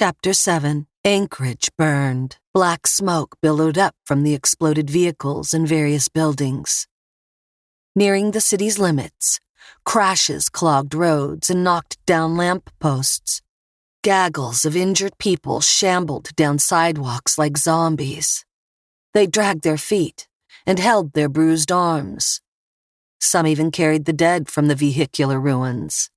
Chapter 7. Anchorage burned. Black smoke billowed up from the exploded vehicles in various buildings. Nearing the city's limits, crashes clogged roads and knocked down lamp posts. Gaggles of injured people shambled down sidewalks like zombies. They dragged their feet and held their bruised arms. Some even carried the dead from the vehicular ruins.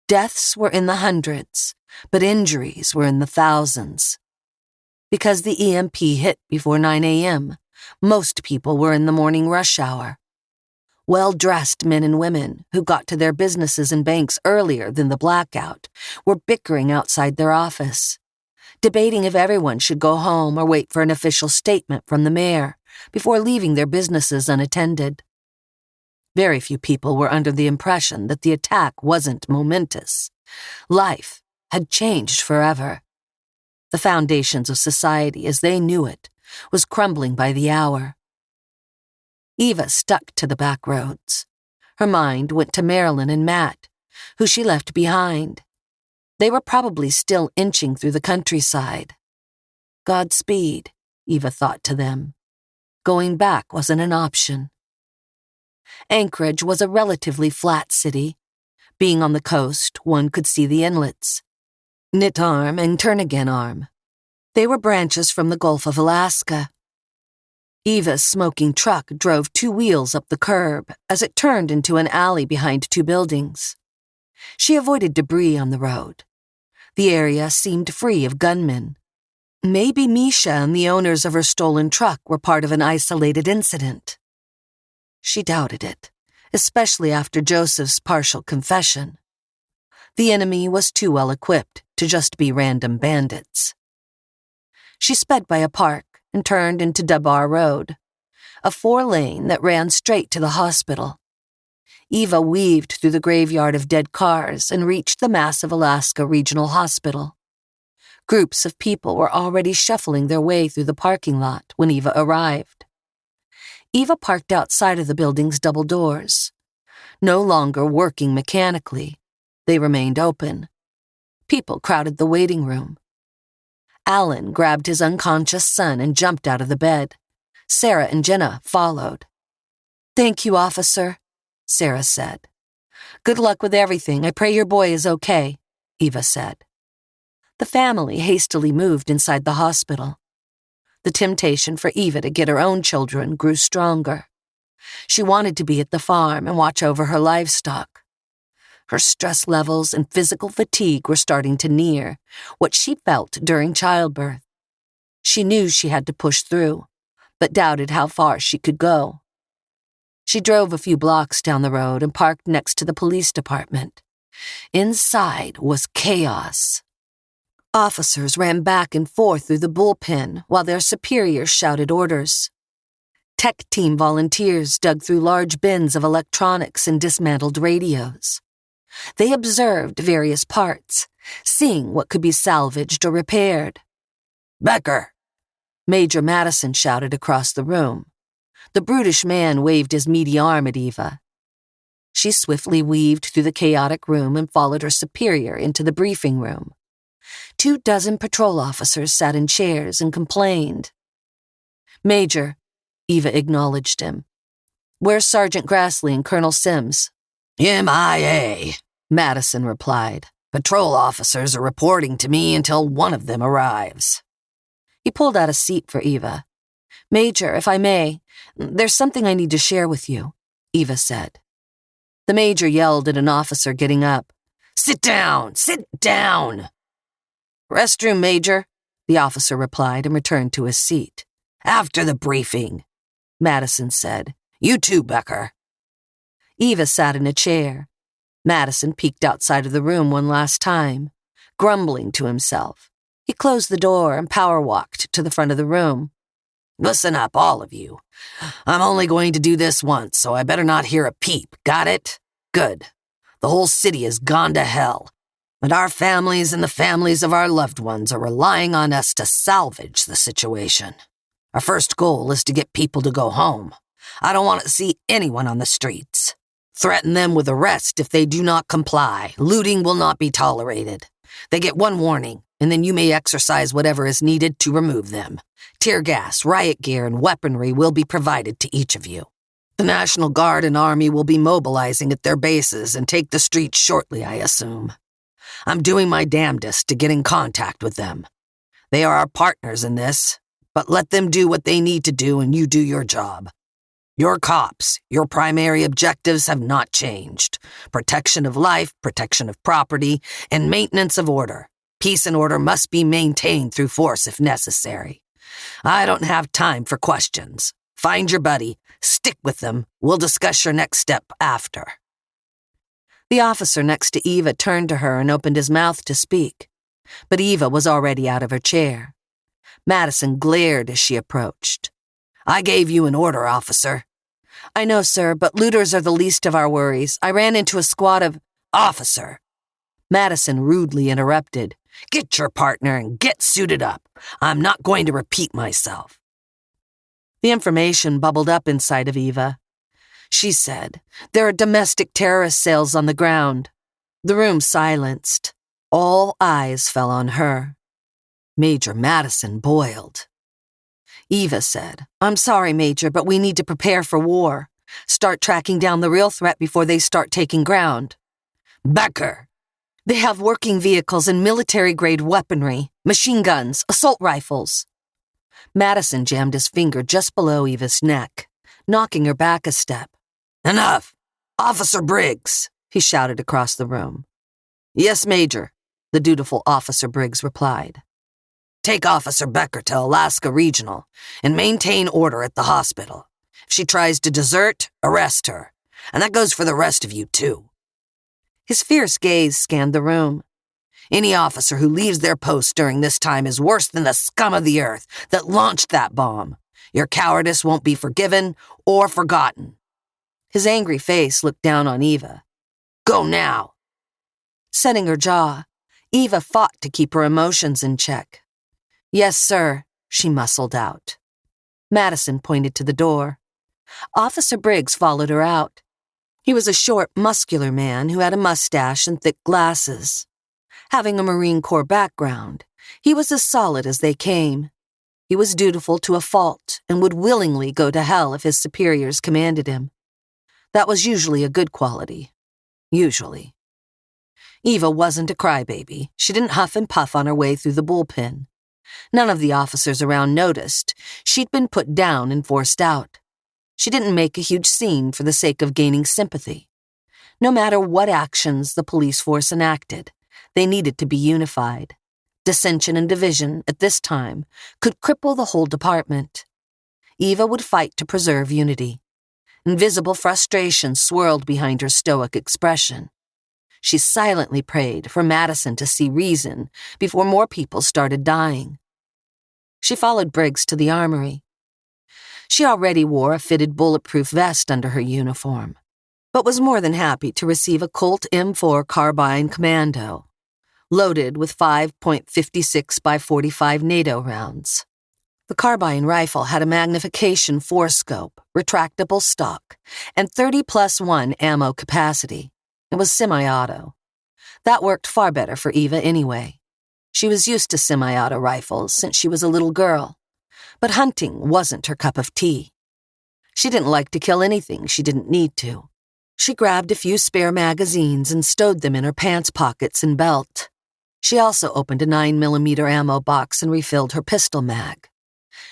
Deaths were in the hundreds, but injuries were in the thousands. Because the EMP hit before 9 a.m., most people were in the morning rush hour. Well-dressed men and women who got to their businesses and banks earlier than the blackout were bickering outside their office, debating if everyone should go home or wait for an official statement from the mayor before leaving their businesses unattended. Very few people were under the impression that the attack wasn't momentous. Life had changed forever. The foundations of society as they knew it was crumbling by the hour. Eva stuck to the back roads. Her mind went to Marilyn and Matt, who she left behind. They were probably still inching through the countryside. Godspeed, Eva thought to them. Going back wasn't an option. Anchorage was a relatively flat city. Being on the coast, one could see the inlets. Knit Arm and Turnagain Arm. They were branches from the Gulf of Alaska. Eva's smoking truck drove 2 wheels up the curb as it turned into an alley behind 2 buildings. She avoided debris on the road. The area seemed free of gunmen. Maybe Misha and the owners of her stolen truck were part of an isolated incident. She doubted it, especially after Joseph's partial confession. The enemy was too well equipped to just be random bandits. She sped by a park and turned into Dubar Road, a 4-lane that ran straight to the hospital. Eva weaved through the graveyard of dead cars and reached the massive Alaska Regional Hospital. Groups of people were already shuffling their way through the parking lot when Eva arrived. Eva parked outside of the building's double doors. No longer working mechanically, they remained open. People crowded the waiting room. Alan grabbed his unconscious son and jumped out of the bed. Sarah and Jenna followed. "Thank you, officer," Sarah said. "Good luck with everything. I pray your boy is okay," Eva said. The family hastily moved inside the hospital. The temptation for Eva to get her own children grew stronger. She wanted to be at the farm and watch over her livestock. Her stress levels and physical fatigue were starting to near what she felt during childbirth. She knew she had to push through, but doubted how far she could go. She drove a few blocks down the road and parked next to the police department. Inside was chaos. Officers ran back and forth through the bullpen while their superiors shouted orders. Tech team volunteers dug through large bins of electronics and dismantled radios. They observed various parts, seeing what could be salvaged or repaired. "Bekhor!" Major Madison shouted across the room. The brutish man waved his meaty arm at Eva. She swiftly weaved through the chaotic room and followed her superior into the briefing room. 24 patrol officers sat in chairs and complained. "Major," Eva acknowledged him. "Where's Sergeant Grassley and Colonel Sims?" "MIA," Madison replied. "Patrol officers are reporting to me until one of them arrives." He pulled out a seat for Eva. "Major, if I may, there's something I need to share with you," Eva said. The major yelled at an officer getting up. Sit down! Sit down!" "Restroom, Major," the officer replied and returned to his seat. "After the briefing," Madison said. "You too, Bekhor." Eva sat in a chair. Madison peeked outside of the room one last time, grumbling to himself. He closed the door and power-walked to the front of the room. "Listen up, all of you. I'm only going to do this once, so I better not hear a peep. Got it? Good. The whole city has gone to hell, and our families and the families of our loved ones are relying on us to salvage the situation. Our first goal is to get people to go home. I don't want to see anyone on the streets. Threaten them with arrest if they do not comply. Looting will not be tolerated. They get one warning. and then you may exercise whatever is needed to remove them. Tear gas, riot gear, and weaponry will be provided to each of you. The National Guard and Army will be mobilizing at their bases and take the streets shortly, I assume. I'm doing my damnedest to get in contact with them. They are our partners in this, but let them do what they need to do and you do your job. You're cops. Your primary objectives have not changed. Protection of life, protection of property, and maintenance of order. Peace and order must be maintained through force if necessary. I don't have time for questions. Find your buddy, stick with them, we'll discuss your next step after. The officer next to Eva turned to her and opened his mouth to speak, but Eva was already out of her chair. Madison glared as she approached. I gave you an order, officer. I know, sir, but looters are the least of our worries. I ran into a squad of... Officer! Madison rudely interrupted. Get your partner and get suited up. I'm not going to repeat myself. The information bubbled up inside of Eva. She said, there are domestic terrorist cells on the ground. The room silenced. All eyes fell on her. Major Madison boiled. Eva said, I'm sorry, Major, but we need to prepare for war. Start tracking down the real threat before they start taking ground. Bekhor. They have working vehicles and military-grade weaponry, machine guns, assault rifles. Madison jammed his finger just below Eva's neck, knocking her back a step. Enough! Officer Briggs, he shouted across the room. Yes, Major, the dutiful Officer Briggs replied. Take Officer Bekhor to Alaska Regional and maintain order at the hospital. If she tries to desert, arrest her. And that goes for the rest of you, too. His fierce gaze scanned the room. Any officer who leaves their post during this time is worse than the scum of the earth that launched that bomb. Your cowardice won't be forgiven or forgotten. His angry face looked down on Eva. Go now. Setting her jaw, Eva fought to keep her emotions in check. Yes, sir, she muscled out. Madison pointed to the door. Officer Briggs followed her out. He was a short, muscular man who had a mustache and thick glasses. Having a Marine Corps background, he was as solid as they came. He was dutiful to a fault and would willingly go to hell if his superiors commanded him. That was usually a good quality. Usually. Eva wasn't a crybaby. She didn't huff and puff on her way through the bullpen. None of the officers around noticed. She'd been put down and forced out. She didn't make a huge scene for the sake of gaining sympathy. No matter what actions the police force enacted, they needed to be unified. Dissension and division, at this time, could cripple the whole department. Eva would fight to preserve unity. Invisible frustration swirled behind her stoic expression. She silently prayed for Madison to see reason before more people started dying. She followed Briggs to the armory. She already wore a fitted bulletproof vest under her uniform, but was more than happy to receive a Colt M4 carbine commando, loaded with 5.56 by 45 NATO rounds. The carbine rifle had a magnification forescope, retractable stock, and 30+1 ammo capacity. It was semi-auto. That worked far better for Eva anyway. She was used to semi-auto rifles since she was a little girl, but hunting wasn't her cup of tea. She didn't like to kill anything she didn't need to. She grabbed a few spare magazines and stowed them in her pants pockets and belt. She also opened a 9mm ammo box and refilled her pistol mag.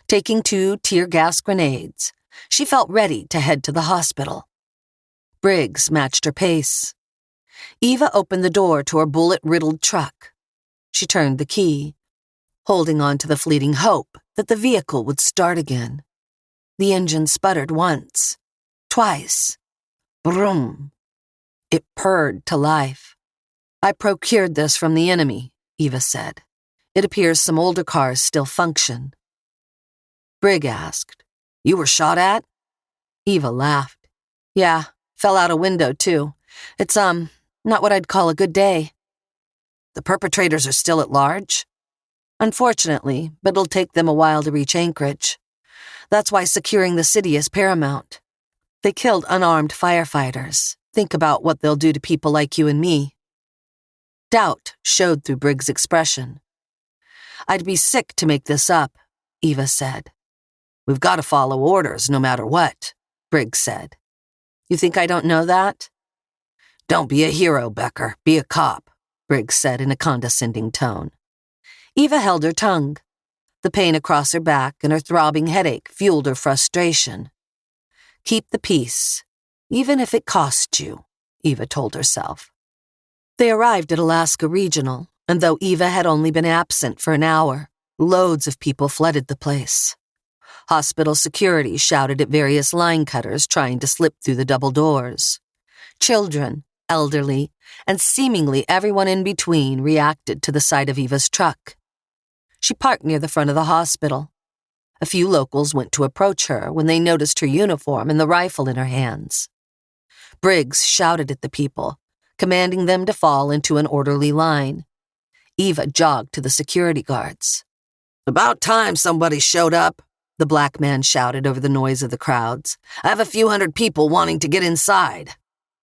Taking 2 tear gas grenades, she felt ready to head to the hospital. Briggs matched her pace. Eva opened the door to her bullet-riddled truck. She turned the key, holding on to the fleeting hope that the vehicle would start again. The engine sputtered once, twice. Vroom. It purred to life. I procured this from the enemy, Eva said. It appears some older cars still function. Briggs asked, You were shot at? Eva laughed. Yeah, fell out a window too. It's, not what I'd call a good day. The perpetrators are still at large? Unfortunately, but it'll take them a while to reach Anchorage. That's why securing the city is paramount. They killed unarmed firefighters. Think about what they'll do to people like you and me. Doubt showed through Briggs' expression. I'd be sick to make this up, Eva said. We've got to follow orders no matter what, Briggs said. You think I don't know that? Don't be a hero, Bekhor. Be a cop, Briggs said in a condescending tone. Eva held her tongue. The pain across her back and her throbbing headache fueled her frustration. Keep the peace, even if it costs you, Eva told herself. They arrived at Alaska Regional, and though Eva had only been absent for an hour, loads of people flooded the place. Hospital security shouted at various line cutters trying to slip through the double doors. Children, elderly, and seemingly everyone in between reacted to the sight of Eva's truck. She parked near the front of the hospital. A few locals went to approach her when they noticed her uniform and the rifle in her hands. Briggs shouted at the people, commanding them to fall into an orderly line. Eva jogged to the security guards. About time somebody showed up, the black man shouted over the noise of the crowds. I have a few hundred people wanting to get inside.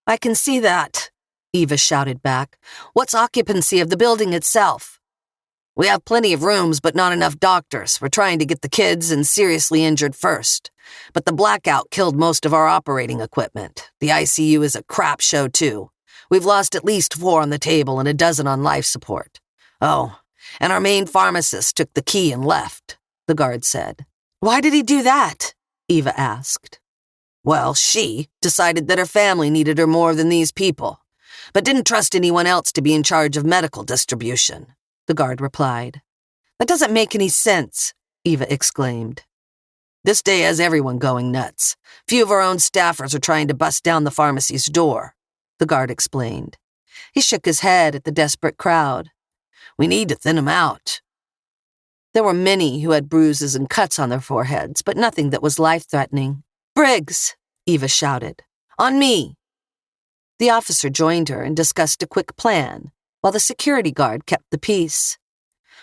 I can see that, Eva shouted back. What's occupancy of the building itself? We have plenty of rooms, but not enough doctors. We're trying to get the kids and seriously injured first. But the blackout killed most of our operating equipment. The ICU is a crap show, too. We've lost at least 4 on the table and a dozen on life support. Oh, and our main pharmacist took the key and left, the guard said. Why did he do that? Eva asked. Well, she decided that her family needed her more than these people, but didn't trust anyone else to be in charge of medical distribution, the guard replied. That doesn't make any sense, Eva exclaimed. This day has everyone going nuts. Few of our own staffers are trying to bust down the pharmacy's door, the guard explained. He shook his head at the desperate crowd. We need to thin them out. There were many who had bruises and cuts on their foreheads, but nothing that was life-threatening. Briggs, Eva shouted. On me. The officer joined her and discussed a quick plan, while the security guard kept the peace.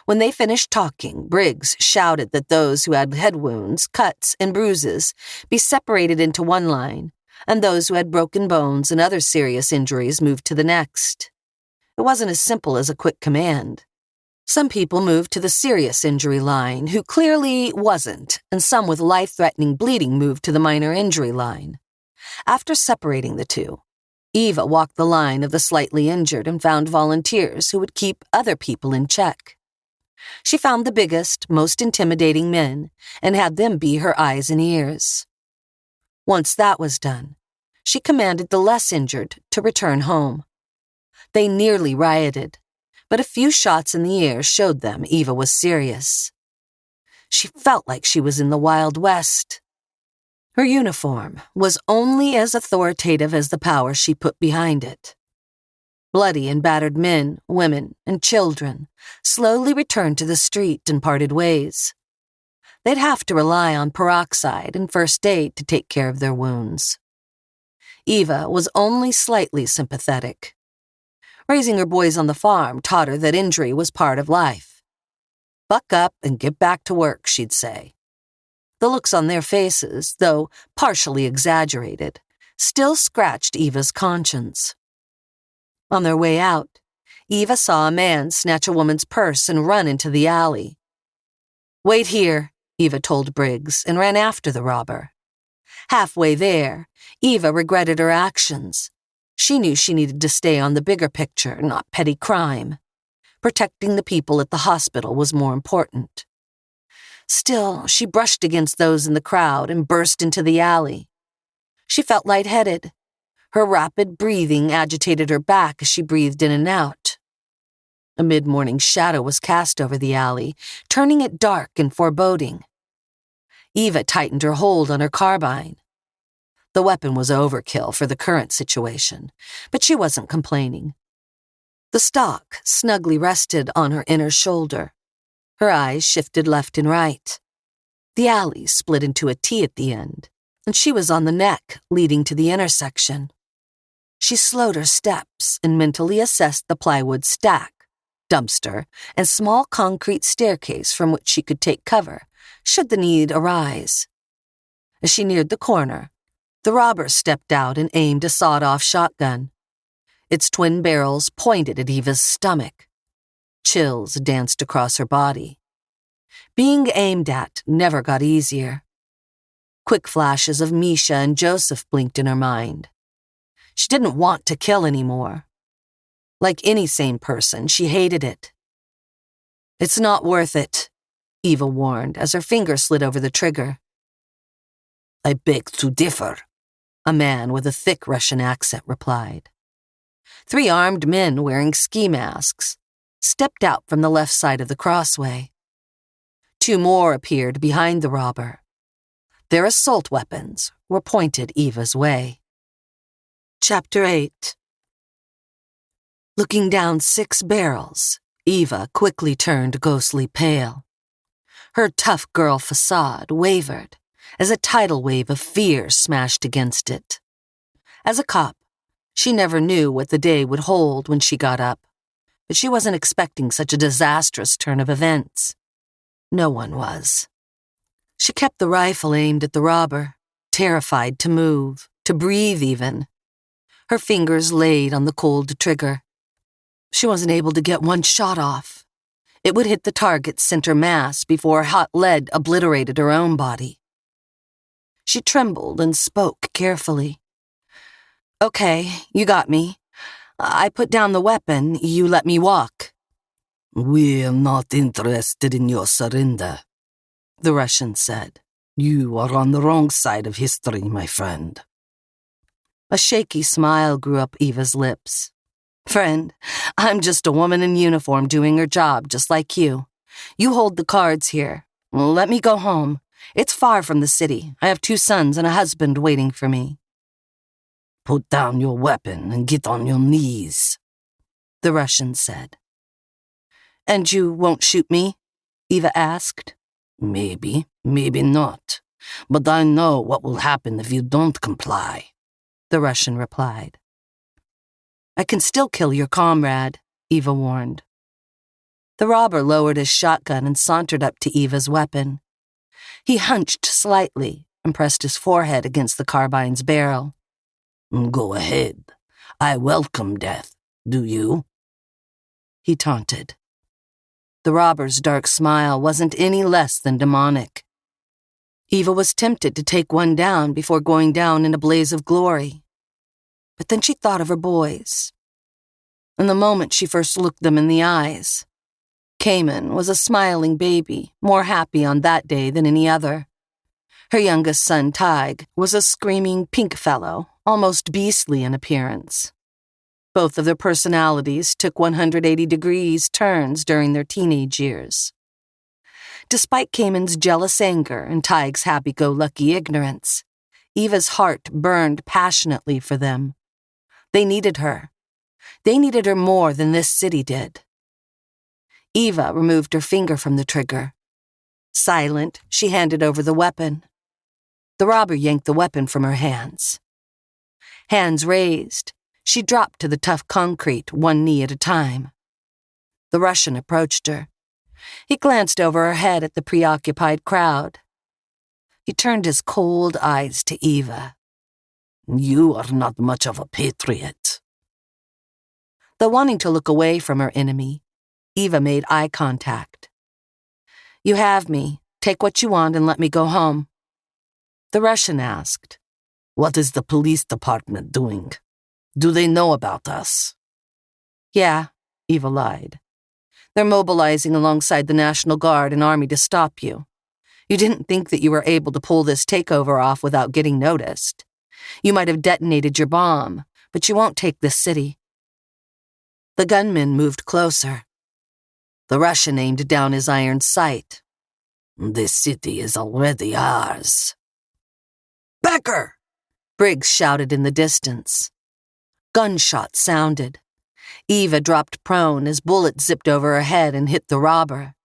When they finished talking, Briggs shouted that those who had head wounds, cuts, and bruises be separated into one line, and those who had broken bones and other serious injuries moved to the next. It wasn't as simple as a quick command. Some people moved to the serious injury line, who clearly wasn't, and some with life-threatening bleeding moved to the minor injury line. After separating the two, Eva walked the line of the slightly injured and found volunteers who would keep other people in check. She found the biggest, most intimidating men and had them be her eyes and ears. Once that was done, she commanded the less injured to return home. They nearly rioted, but a few shots in the air showed them Eva was serious. She felt like she was in the Wild West. Her uniform was only as authoritative as the power she put behind it. Bloody and battered men, women, and children slowly returned to the street and parted ways. They'd have to rely on peroxide and first aid to take care of their wounds. Eva was only slightly sympathetic. Raising her boys on the farm taught her that injury was part of life. Buck up and get back to work, she'd say. The looks on their faces, though partially exaggerated, still scratched Eva's conscience. On their way out, Eva saw a man snatch a woman's purse and run into the alley. Wait here, Eva told Briggs, and ran after the robber. Halfway there, Eva regretted her actions. She knew she needed to stay on the bigger picture, not petty crime. Protecting the people at the hospital was more important. Still, she brushed against those in the crowd and burst into the alley. She felt lightheaded. Her rapid breathing agitated her back as she breathed in and out. A mid-morning shadow was cast over the alley, turning it dark and foreboding. Eva tightened her hold on her carbine. The weapon was overkill for the current situation, but she wasn't complaining. The stock snugly rested on her inner shoulder. Her eyes shifted left and right. The alley split into a T at the end, and she was on the neck leading to the intersection. She slowed her steps and mentally assessed the plywood stack, dumpster, and small concrete staircase from which she could take cover, should the need arise. As she neared the corner, the robber stepped out and aimed a sawed-off shotgun. Its twin barrels pointed at Eva's stomach. Chills danced across her body. Being aimed at never got easier. Quick flashes of Misha and Joseph blinked in her mind. She didn't want to kill anymore. Like any sane person, she hated it. "It's not worth it," Eva warned as her finger slid over the trigger. "I beg to differ," a man with a thick Russian accent replied. 3 armed men wearing ski masks stepped out from the left side of the crossway. 2 more appeared behind the robber. Their assault weapons were pointed Eva's way. Chapter 8. Looking down 6 barrels, Eva quickly turned ghostly pale. Her tough girl facade wavered as a tidal wave of fear smashed against it. As a cop, she never knew what the day would hold when she got up, but she wasn't expecting such a disastrous turn of events. No one was. She kept the rifle aimed at the robber, terrified to move, to breathe even. Her fingers laid on the cold trigger. She wasn't able to get one shot off. It would hit the target's center mass before hot lead obliterated her own body. She trembled and spoke carefully. "Okay, you got me. I put down the weapon, you let me walk." "We're not interested in your surrender," the Russian said. "You are on the wrong side of history, my friend." A shaky smile grew up Eva's lips. "Friend, I'm just a woman in uniform doing her job just like you. You hold the cards here. Let me go home. It's far from the city. I have 2 sons and a husband waiting for me." "Put down your weapon and get on your knees," the Russian said. "And you won't shoot me?" Eva asked. "Maybe, maybe not. But I know what will happen if you don't comply," the Russian replied. "I can still kill your comrade," Eva warned. The robber lowered his shotgun and sauntered up to Eva's weapon. He hunched slightly and pressed his forehead against the carbine's barrel. "Go ahead. I welcome death. Do you?" he taunted. The robber's dark smile wasn't any less than demonic. Eva was tempted to take one down before going down in a blaze of glory. But then she thought of her boys. And the moment she first looked them in the eyes, Cayman was a smiling baby, more happy on that day than any other. Her youngest son, Tig, was a screaming pink fellow, almost beastly in appearance. Both of their personalities took 180-degree turns during their teenage years. Despite Cayman's jealous anger and Tig's happy-go-lucky ignorance, Eva's heart burned passionately for them. They needed her. They needed her more than this city did. Eva removed her finger from the trigger. Silent, she handed over the weapon. The robber yanked the weapon from her hands. Hands raised, she dropped to the tough concrete, one knee at a time. The Russian approached her. He glanced over her head at the preoccupied crowd. He turned his cold eyes to Eva. "You are not much of a patriot." Though wanting to look away from her enemy, Eva made eye contact. "You have me. Take what you want and let me go home." The Russian asked, "What is the police department doing? Do they know about us?" "Yeah," Eva lied. "They're mobilizing alongside the National Guard and Army to stop you. You didn't think that you were able to pull this takeover off without getting noticed. You might have detonated your bomb, but you won't take this city." The gunman moved closer. The Russian aimed down his iron sight. "This city is already ours." "Bekhor!" Briggs shouted in the distance. Gunshots sounded. Eva dropped prone as bullets zipped over her head and hit the robber.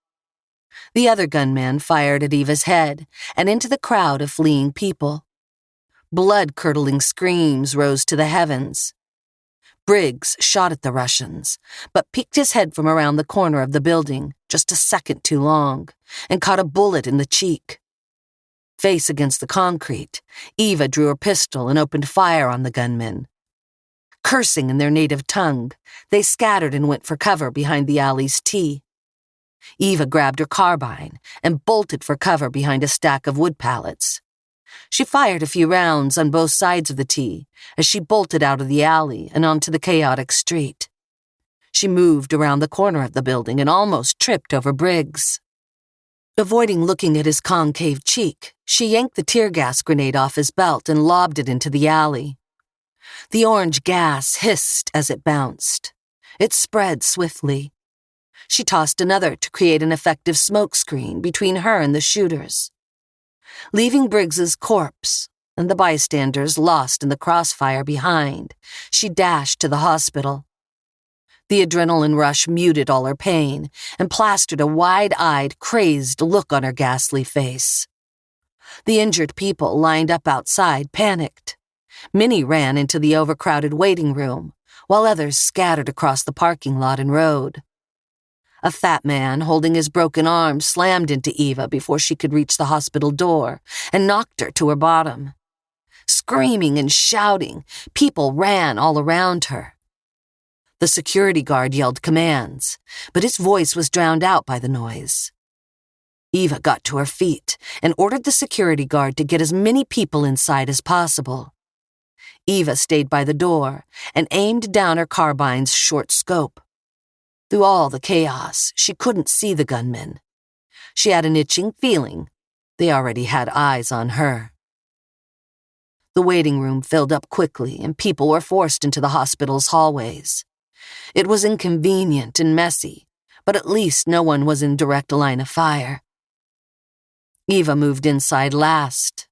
The other gunman fired at Eva's head and into the crowd of fleeing people. Blood-curdling screams rose to the heavens. Briggs shot at the Russians, but peeked his head from around the corner of the building, just a second too long, and caught a bullet in the cheek. Face against the concrete, Eva drew her pistol and opened fire on the gunmen. Cursing in their native tongue, they scattered and went for cover behind the alley's T. Eva grabbed her carbine and bolted for cover behind a stack of wood pallets. She fired a few rounds on both sides of the T as she bolted out of the alley and onto the chaotic street. She moved around the corner of the building and almost tripped over Briggs. Avoiding looking at his concave cheek, she yanked the tear gas grenade off his belt and lobbed it into the alley. The orange gas hissed as it bounced. It spread swiftly. She tossed another to create an effective smoke screen between her and the shooters. Leaving Briggs's corpse and the bystanders lost in the crossfire behind, she dashed to the hospital. The adrenaline rush muted all her pain and plastered a wide-eyed, crazed look on her ghastly face. The injured people lined up outside panicked. Many ran into the overcrowded waiting room, while others scattered across the parking lot and road. A fat man holding his broken arm slammed into Eva before she could reach the hospital door and knocked her to her bottom. Screaming and shouting, people ran all around her. The security guard yelled commands, but his voice was drowned out by the noise. Eva got to her feet and ordered the security guard to get as many people inside as possible. Eva stayed by the door and aimed down her carbine's short scope. Through all the chaos, she couldn't see the gunmen. She had an itching feeling they already had eyes on her. The waiting room filled up quickly and people were forced into the hospital's hallways. It was inconvenient and messy, but at least no one was in direct line of fire. Eva moved inside last.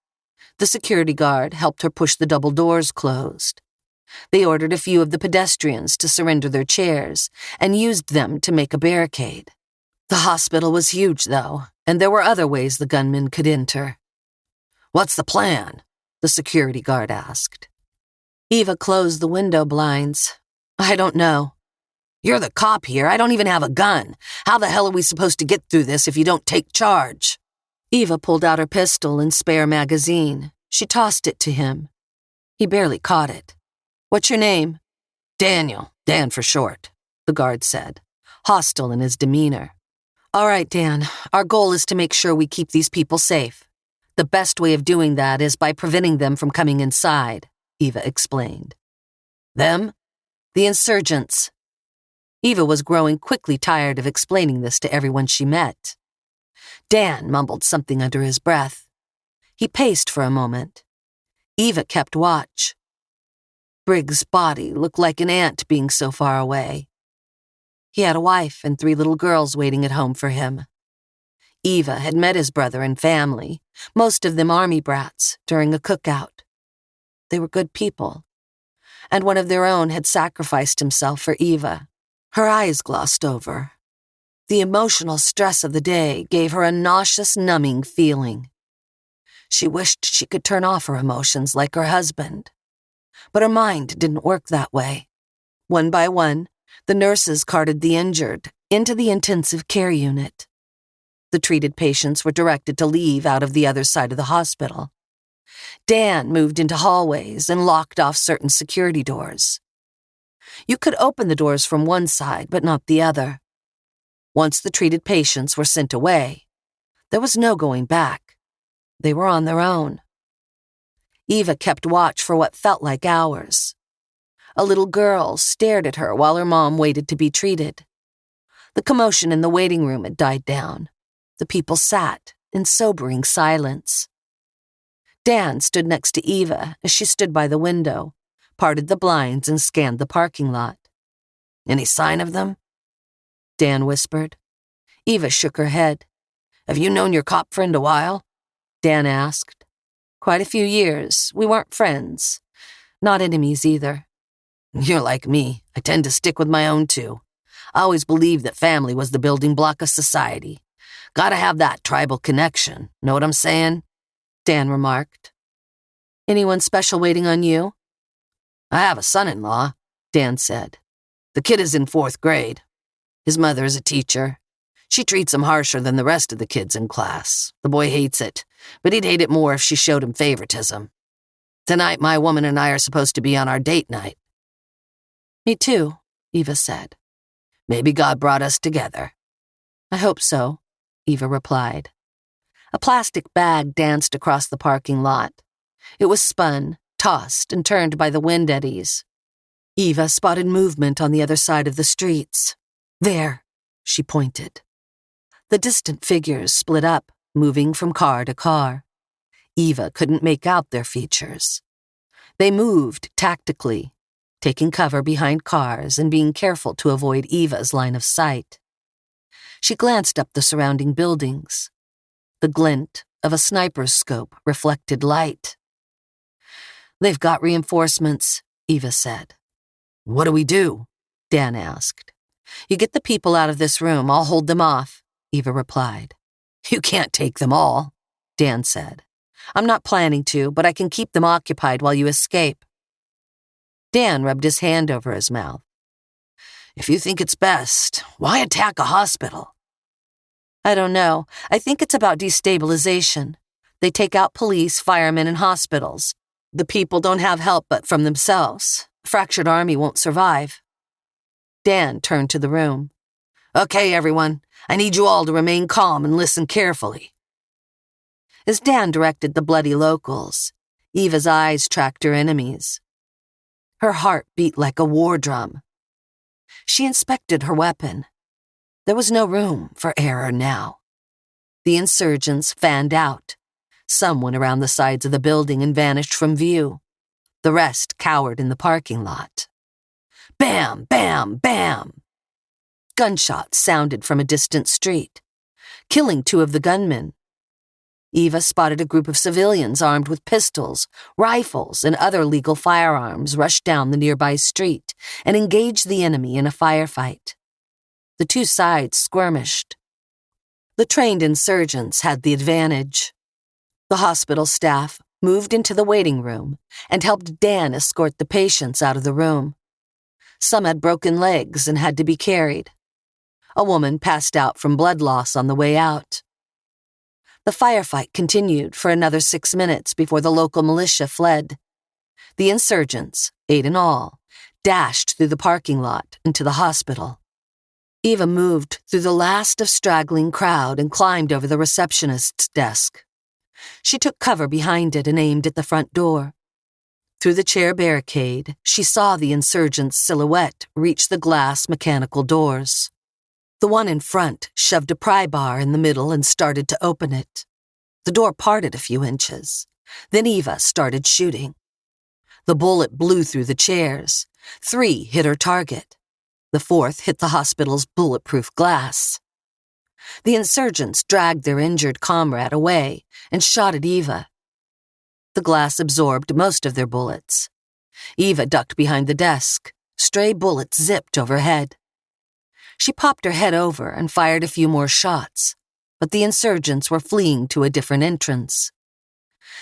The security guard helped her push the double doors closed. They ordered a few of the pedestrians to surrender their chairs and used them to make a barricade. The hospital was huge, though, and there were other ways the gunmen could enter. "What's the plan?" the security guard asked. Eva closed the window blinds. "I don't know." "You're the cop here. I don't even have a gun. How the hell are we supposed to get through this if you don't take charge?" Eva pulled out her pistol and spare magazine. She tossed it to him. He barely caught it. "What's your name?" "Daniel. Dan for short," the guard said, hostile in his demeanor. "All right, Dan. Our goal is to make sure we keep these people safe. The best way of doing that is by preventing them from coming inside," Eva explained. "Them?" "The insurgents." Eva was growing quickly tired of explaining this to everyone she met. Dan mumbled something under his breath. He paced for a moment. Eva kept watch. Briggs' body looked like an ant being so far away. He had a wife and 3 little girls waiting at home for him. Eva had met his brother and family, most of them army brats, during a cookout. They were good people, and one of their own had sacrificed himself for Eva. Her eyes glossed over. The emotional stress of the day gave her a nauseous, numbing feeling. She wished she could turn off her emotions like her husband. But her mind didn't work that way. One by one, the nurses carted the injured into the intensive care unit. The treated patients were directed to leave out of the other side of the hospital. Dan moved into hallways and locked off certain security doors. You could open the doors from one side, but not the other. Once the treated patients were sent away, there was no going back. They were on their own. Eva kept watch for what felt like hours. A little girl stared at her while her mom waited to be treated. The commotion in the waiting room had died down. The people sat in sobering silence. Dan stood next to Eva as she stood by the window, parted the blinds and scanned the parking lot. "Any sign of them?" Dan whispered. Eva shook her head. "Have you known your cop friend a while?" Dan asked. "Quite a few years. We weren't friends. Not enemies either." "You're like me. I tend to stick with my own too. I always believed that family was the building block of society. Gotta have that tribal connection. Know what I'm saying?" Dan remarked. "Anyone special waiting on you?" "I have a son-in-law," Dan said. "The kid is in 4th grade. His mother is a teacher. She treats him harsher than the rest of the kids in class. The boy hates it, but he'd hate it more if she showed him favoritism. Tonight, my woman and I are supposed to be on our date night." "Me too," Eva said. "Maybe God brought us together." I hope so, Eva replied. A plastic bag danced across the parking lot. It was spun, tossed, and turned by the wind eddies. Eva spotted movement on the other side of the streets. There, she pointed. The distant figures split up, moving from car to car. Eva couldn't make out their features. They moved tactically, taking cover behind cars and being careful to avoid Eva's line of sight. She glanced up the surrounding buildings. The glint of a sniper's scope reflected light. They've got reinforcements, Eva said. What do we do? Dan asked. You get the people out of this room, I'll hold them off, Eva replied. You can't take them all, Dan said. I'm not planning to, but I can keep them occupied while you escape. Dan rubbed his hand over his mouth. If you think it's best, why attack a hospital? I don't know. I think it's about destabilization. They take out police, firemen, and hospitals. The people don't have help but from themselves. A fractured army won't survive. Dan turned to the room. Okay, everyone. I need you all to remain calm and listen carefully. As Dan directed the bloody locals, Eva's eyes tracked her enemies. Her heart beat like a war drum. She inspected her weapon. There was no room for error now. The insurgents fanned out. Some went around the sides of the building and vanished from view. The rest cowered in the parking lot. Bam! Bam! Bam! Gunshots sounded from a distant street, killing 2 of the gunmen. Eva spotted a group of civilians armed with pistols, rifles, and other legal firearms rush down the nearby street and engage the enemy in a firefight. The 2 sides skirmished. The trained insurgents had the advantage. The hospital staff moved into the waiting room and helped Dan escort the patients out of the room. Some had broken legs and had to be carried. A woman passed out from blood loss on the way out. The firefight continued for another 6 minutes before the local militia fled. The insurgents, 8 in all, dashed through the parking lot into the hospital. Eva moved through the last of straggling crowd and climbed over the receptionist's desk. She took cover behind it and aimed at the front door. Through the chair barricade, she saw the insurgent's silhouette reach the glass mechanical doors. The one in front shoved a pry bar in the middle and started to open it. The door parted a few inches. Then Eva started shooting. The bullet blew through the chairs. 3 hit her target. The 4th hit the hospital's bulletproof glass. The insurgents dragged their injured comrade away and shot at Eva. The glass absorbed most of their bullets. Eva ducked behind the desk. Stray bullets zipped overhead. She popped her head over and fired a few more shots, but the insurgents were fleeing to a different entrance.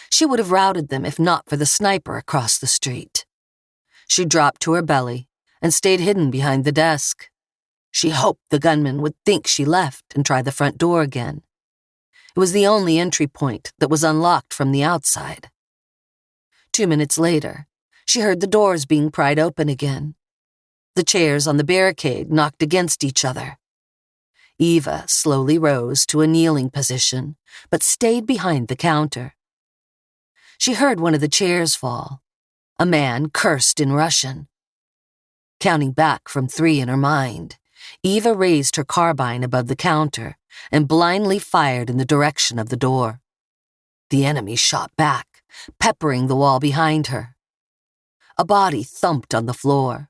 She would have routed them if not for the sniper across the street. She dropped to her belly and stayed hidden behind the desk. She hoped the gunman would think she left and try the front door again. It was the only entry point that was unlocked from the outside. 2 minutes later, she heard the doors being pried open again. The chairs on the barricade knocked against each other. Eva slowly rose to a kneeling position, but stayed behind the counter. She heard one of the chairs fall. A man cursed in Russian. Counting back from 3 in her mind, Eva raised her carbine above the counter and blindly fired in the direction of the door. The enemy shot back, peppering the wall behind her. A body thumped on the floor.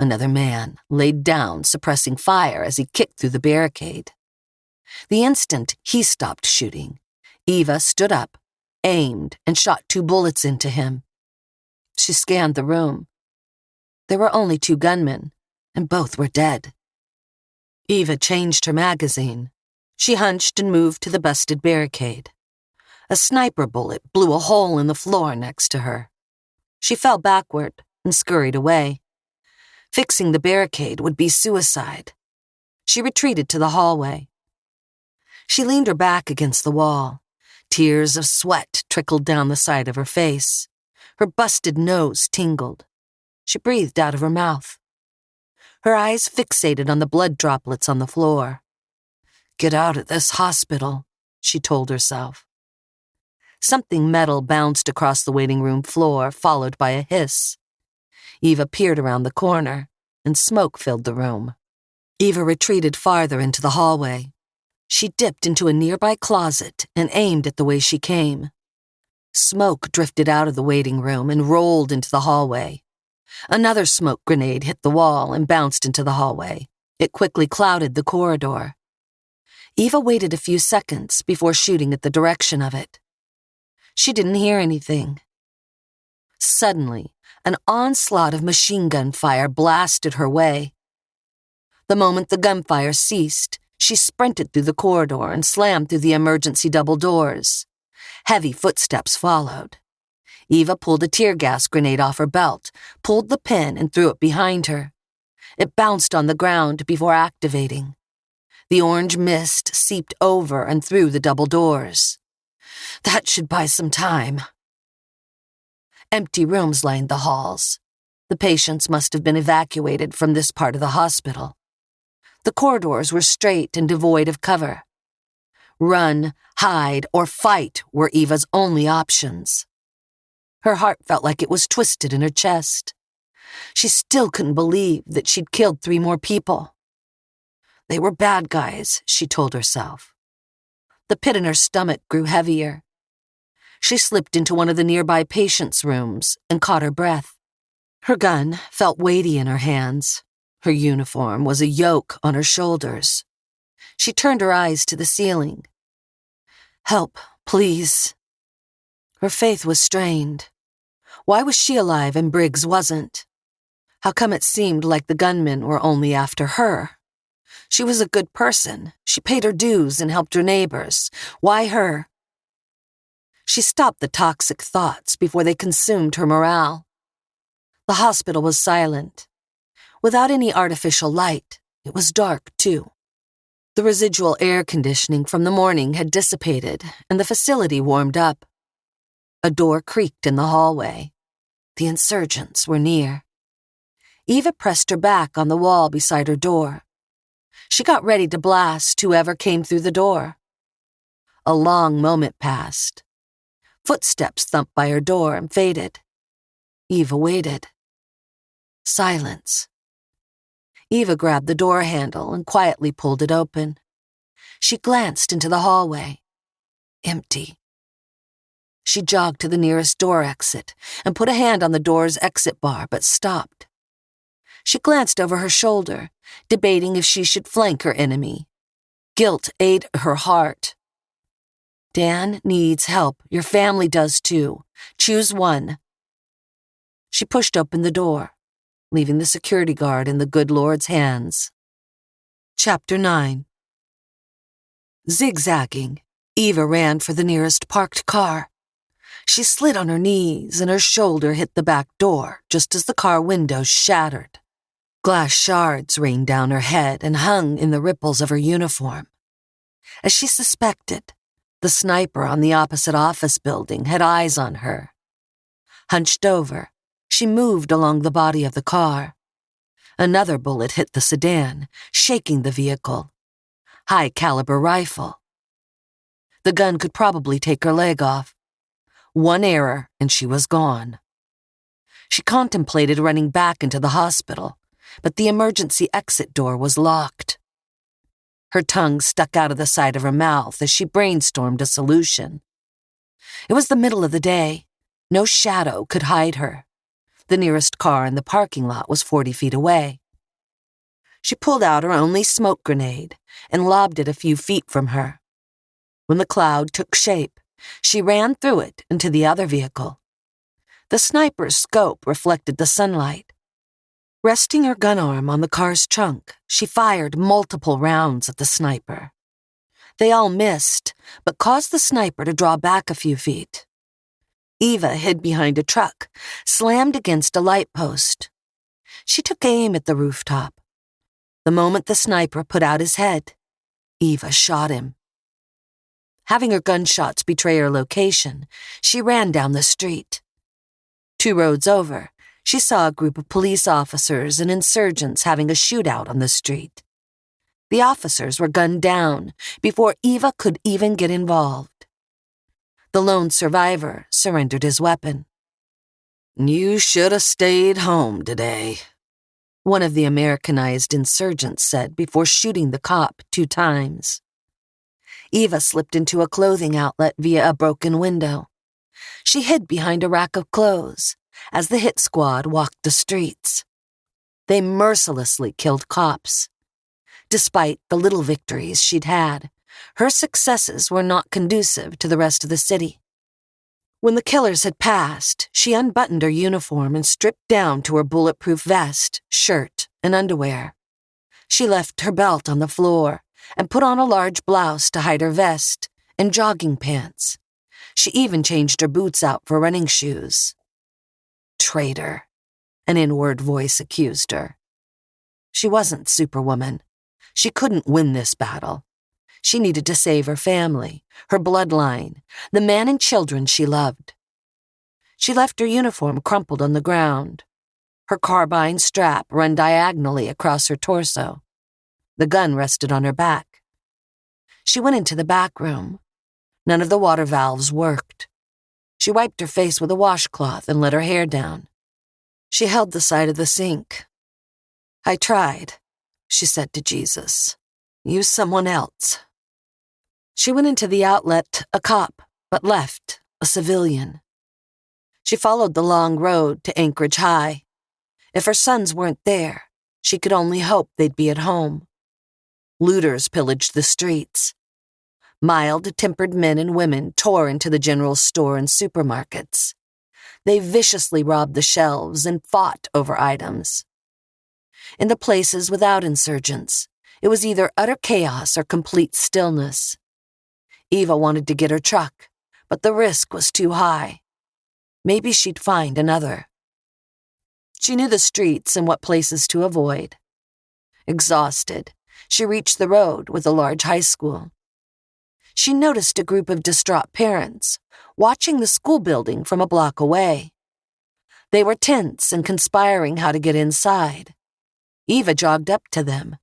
Another man laid down, suppressing fire as he kicked through the barricade. The instant he stopped shooting, Eva stood up, aimed, and shot 2 bullets into him. She scanned the room. There were only 2 gunmen, and both were dead. Eva changed her magazine. She hunched and moved to the busted barricade. A sniper bullet blew a hole in the floor next to her. She fell backward and scurried away. Fixing the barricade would be suicide. She retreated to the hallway. She leaned her back against the wall. Tears of sweat trickled down the side of her face. Her busted nose tingled. She breathed out of her mouth. Her eyes fixated on the blood droplets on the floor. Get out of this hospital, she told herself. Something metal bounced across the waiting room floor, followed by a hiss. Eva peered around the corner, and smoke filled the room. Eva retreated farther into the hallway. She dipped into a nearby closet and aimed at the way she came. Smoke drifted out of the waiting room and rolled into the hallway. Another smoke grenade hit the wall and bounced into the hallway. It quickly clouded the corridor. Eva waited a few seconds before shooting at the direction of it. She didn't hear anything. Suddenly, an onslaught of machine gun fire blasted her way. The moment the gunfire ceased, she sprinted through the corridor and slammed through the emergency double doors. Heavy footsteps followed. Eva pulled a tear gas grenade off her belt, pulled the pin, and threw it behind her. It bounced on the ground before activating. The orange mist seeped over and through the double doors. That should buy some time. Empty rooms lined the halls. The patients must have been evacuated from this part of the hospital. The corridors were straight and devoid of cover. Run, hide, or fight were Eva's only options. Her heart felt like it was twisted in her chest. She still couldn't believe that she'd killed 3 more people. They were bad guys, she told herself. The pit in her stomach grew heavier. She slipped into one of the nearby patients' rooms and caught her breath. Her gun felt weighty in her hands. Her uniform was a yoke on her shoulders. She turned her eyes to the ceiling. Help, please. Her faith was strained. Why was she alive and Briggs wasn't? How come it seemed like the gunmen were only after her? She was a good person. She paid her dues and helped her neighbors. Why her? She stopped the toxic thoughts before they consumed her morale. The hospital was silent. Without any artificial light, it was dark, too. The residual air conditioning from the morning had dissipated, and the facility warmed up. A door creaked in the hallway. The insurgents were near. Eva pressed her back on the wall beside her door. She got ready to blast whoever came through the door. A long moment passed. Footsteps thumped by her door and faded. Eva waited. Silence. Eva grabbed the door handle and quietly pulled it open. She glanced into the hallway. Empty. She jogged to the nearest door exit and put a hand on the door's exit bar, but stopped. She glanced over her shoulder, debating if she should flank her enemy. Guilt ate her heart. Dan needs help. Your family does too. Choose one. She pushed open the door, leaving the security guard in the good Lord's hands. Chapter 9. Zigzagging, Eva ran for the nearest parked car. She slid on her knees and her shoulder hit the back door just as the car windows shattered. Glass shards rained down her head and hung in the ripples of her uniform. As she suspected, the sniper on the opposite office building had eyes on her. Hunched over, she moved along the body of the car. Another bullet hit the sedan, shaking the vehicle. High-caliber rifle. The gun could probably take her leg off. One error, and she was gone. She contemplated running back into the hospital, but the emergency exit door was locked. Her tongue stuck out of the side of her mouth as she brainstormed a solution. It was the middle of the day. No shadow could hide her. The nearest car in the parking lot was 40 feet away. She pulled out her only smoke grenade and lobbed it a few feet from her. When the cloud took shape, she ran through it into the other vehicle. The sniper's scope reflected the sunlight. Resting her gun arm on the car's trunk, she fired multiple rounds at the sniper. They all missed, but caused the sniper to draw back a few feet. Eva hid behind a truck, slammed against a light post. She took aim at the rooftop. The moment the sniper put out his head, Eva shot him. Having her gunshots betray her location, she ran down the street. 2 roads over, she saw a group of police officers and insurgents having a shootout on the street. The officers were gunned down before Eva could even get involved. The lone survivor surrendered his weapon. "You should have stayed home today," one of the Americanized insurgents said before shooting the cop 2 times. Eva slipped into a clothing outlet via a broken window. She hid behind a rack of clothes as the hit squad walked the streets. They mercilessly killed cops. Despite the little victories she'd had, her successes were not conducive to the rest of the city. When the killers had passed, she unbuttoned her uniform and stripped down to her bulletproof vest, shirt, and underwear. She left her belt on the floor and put on a large blouse to hide her vest and jogging pants. She even changed her boots out for running shoes. Traitor, an inward voice accused her. She wasn't Superwoman. She couldn't win this battle. She needed to save her family, her bloodline, the man and children she loved. She left her uniform crumpled on the ground, her carbine strap run diagonally across her torso. The gun rested on her back. She went into the back room. None of the water valves worked. She wiped her face with a washcloth and let her hair down. She held the side of the sink. "I tried," she said to Jesus. "Use someone else." She went into the outlet, a cop, but left, a civilian. She followed the long road to Anchorage High. If her sons weren't there, she could only hope they'd be at home. Looters pillaged the streets. Mild-tempered men and women tore into the general store and supermarkets. They viciously robbed the shelves and fought over items. In the places without insurgents, it was either utter chaos or complete stillness. Eva wanted to get her truck, but the risk was too high. Maybe she'd find another. She knew the streets and what places to avoid. Exhausted, she reached the road with a large high school. She noticed a group of distraught parents watching the school building from a block away. They were tense and conspiring how to get inside. Eva jogged up to them.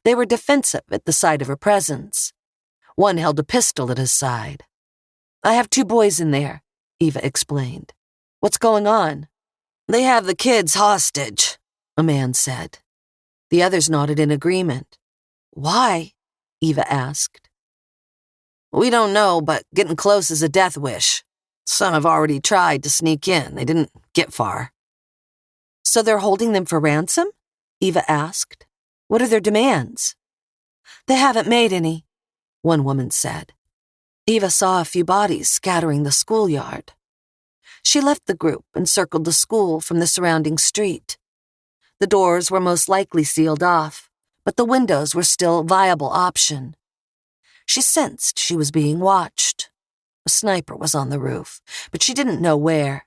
They were defensive at the sight of her presence. One held a pistol at his side. "I have 2 boys in there," Eva explained. "What's going on?" "They have the kids hostage," a man said. The others nodded in agreement. "Why?" Eva asked. "We don't know, but getting close is a death wish. Some have already tried to sneak in. They didn't get far." "So they're holding them for ransom?" Eva asked. "What are their demands?" "They haven't made any," one woman said. Eva saw a few bodies scattering the schoolyard. She left the group and circled the school from the surrounding street. The doors were most likely sealed off, but the windows were still a viable option. She sensed she was being watched. A sniper was on the roof, but she didn't know where.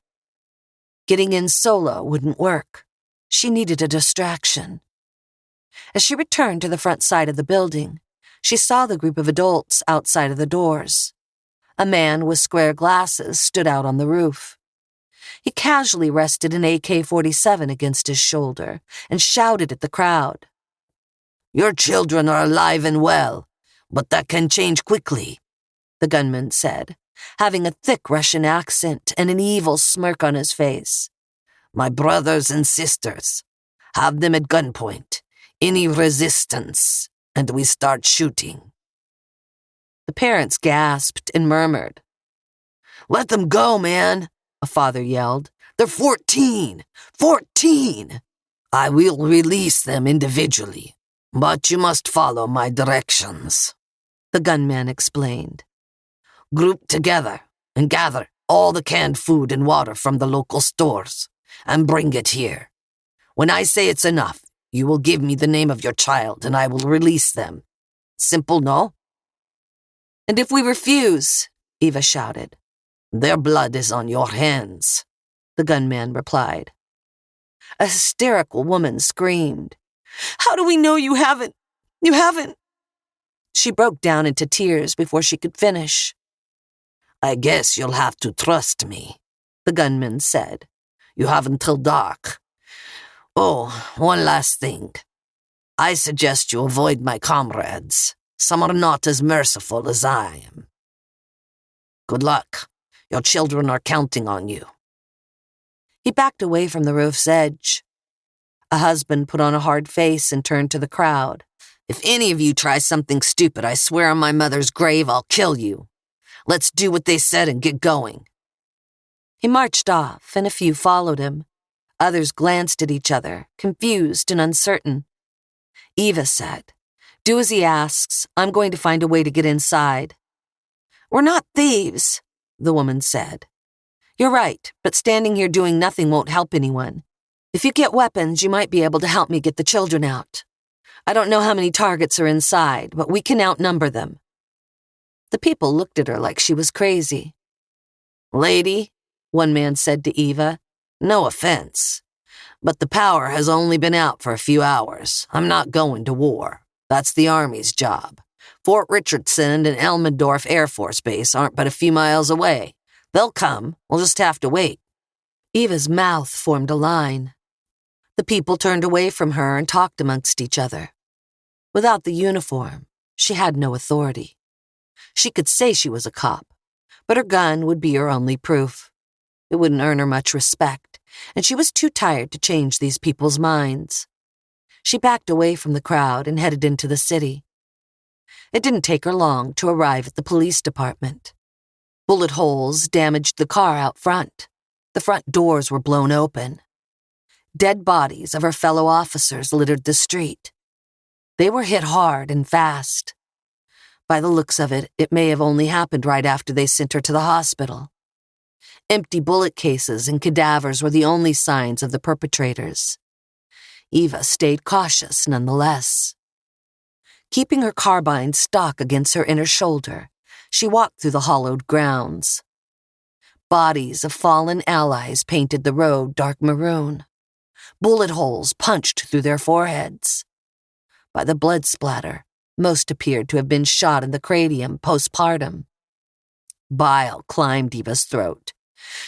Getting in solo wouldn't work. She needed a distraction. As she returned to the front side of the building, she saw the group of adults outside of the doors. A man with square glasses stood out on the roof. He casually rested an AK-47 against his shoulder and shouted at the crowd. "Your children are alive and well, but that can change quickly," the gunman said, having a thick Russian accent and an evil smirk on his face. "My brothers and sisters, have them at gunpoint. Any resistance, and we start shooting." The parents gasped and murmured. "Let them go, man," a father yelled. "They're 14! 14! I will release them individually, but you must follow my directions," the gunman explained. "Group together and gather all the canned food and water from the local stores and bring it here. When I say it's enough, you will give me the name of your child and I will release them. Simple, no?" "And if we refuse?" Eva shouted. "Their blood is on your hands," the gunman replied. A hysterical woman screamed. "How do we know you haven't? You haven't?" She broke down into tears before she could finish. "I guess you'll have to trust me," the gunman said. "You have until dark. Oh, one last thing. I suggest you avoid my comrades. Some are not as merciful as I am. Good luck. Your children are counting on you. He backed away from the roof's edge. A husband put on a hard face and turned to the crowd. If any of you try something stupid, I swear on my mother's grave I'll kill you. Let's do what they said and get going. He marched off, and a few followed him. Others glanced at each other, confused and uncertain. Eva said, "Do as he asks. I'm going to find a way to get inside." "We're not thieves," the woman said. "You're right, but standing here doing nothing won't help anyone. If you get weapons, you might be able to help me get the children out. I don't know how many targets are inside, but we can outnumber them." The people looked at her like she was crazy. "Lady," one man said to Eva, "no offense, but the power has only been out for a few hours. I'm not going to war. That's the Army's job. Fort Richardson and Elmendorf Air Force Base aren't but a few miles away. They'll come. We'll just have to wait." Eva's mouth formed a line. The people turned away from her and talked amongst each other. Without the uniform, she had no authority. She could say she was a cop, but her gun would be her only proof. It wouldn't earn her much respect, and she was too tired to change these people's minds. She backed away from the crowd and headed into the city. It didn't take her long to arrive at the police department. Bullet holes damaged the car out front. The front doors were blown open. Dead bodies of her fellow officers littered the street. They were hit hard and fast. By the looks of it, it may have only happened right after they sent her to the hospital. Empty bullet cases and cadavers were the only signs of the perpetrators. Eva stayed cautious nonetheless. Keeping her carbine stock against her inner shoulder, she walked through the hollowed grounds. Bodies of fallen allies painted the road dark maroon. Bullet holes punched through their foreheads. By the blood splatter, most appeared to have been shot in the cranium postpartum. Bile climbed Eva's throat.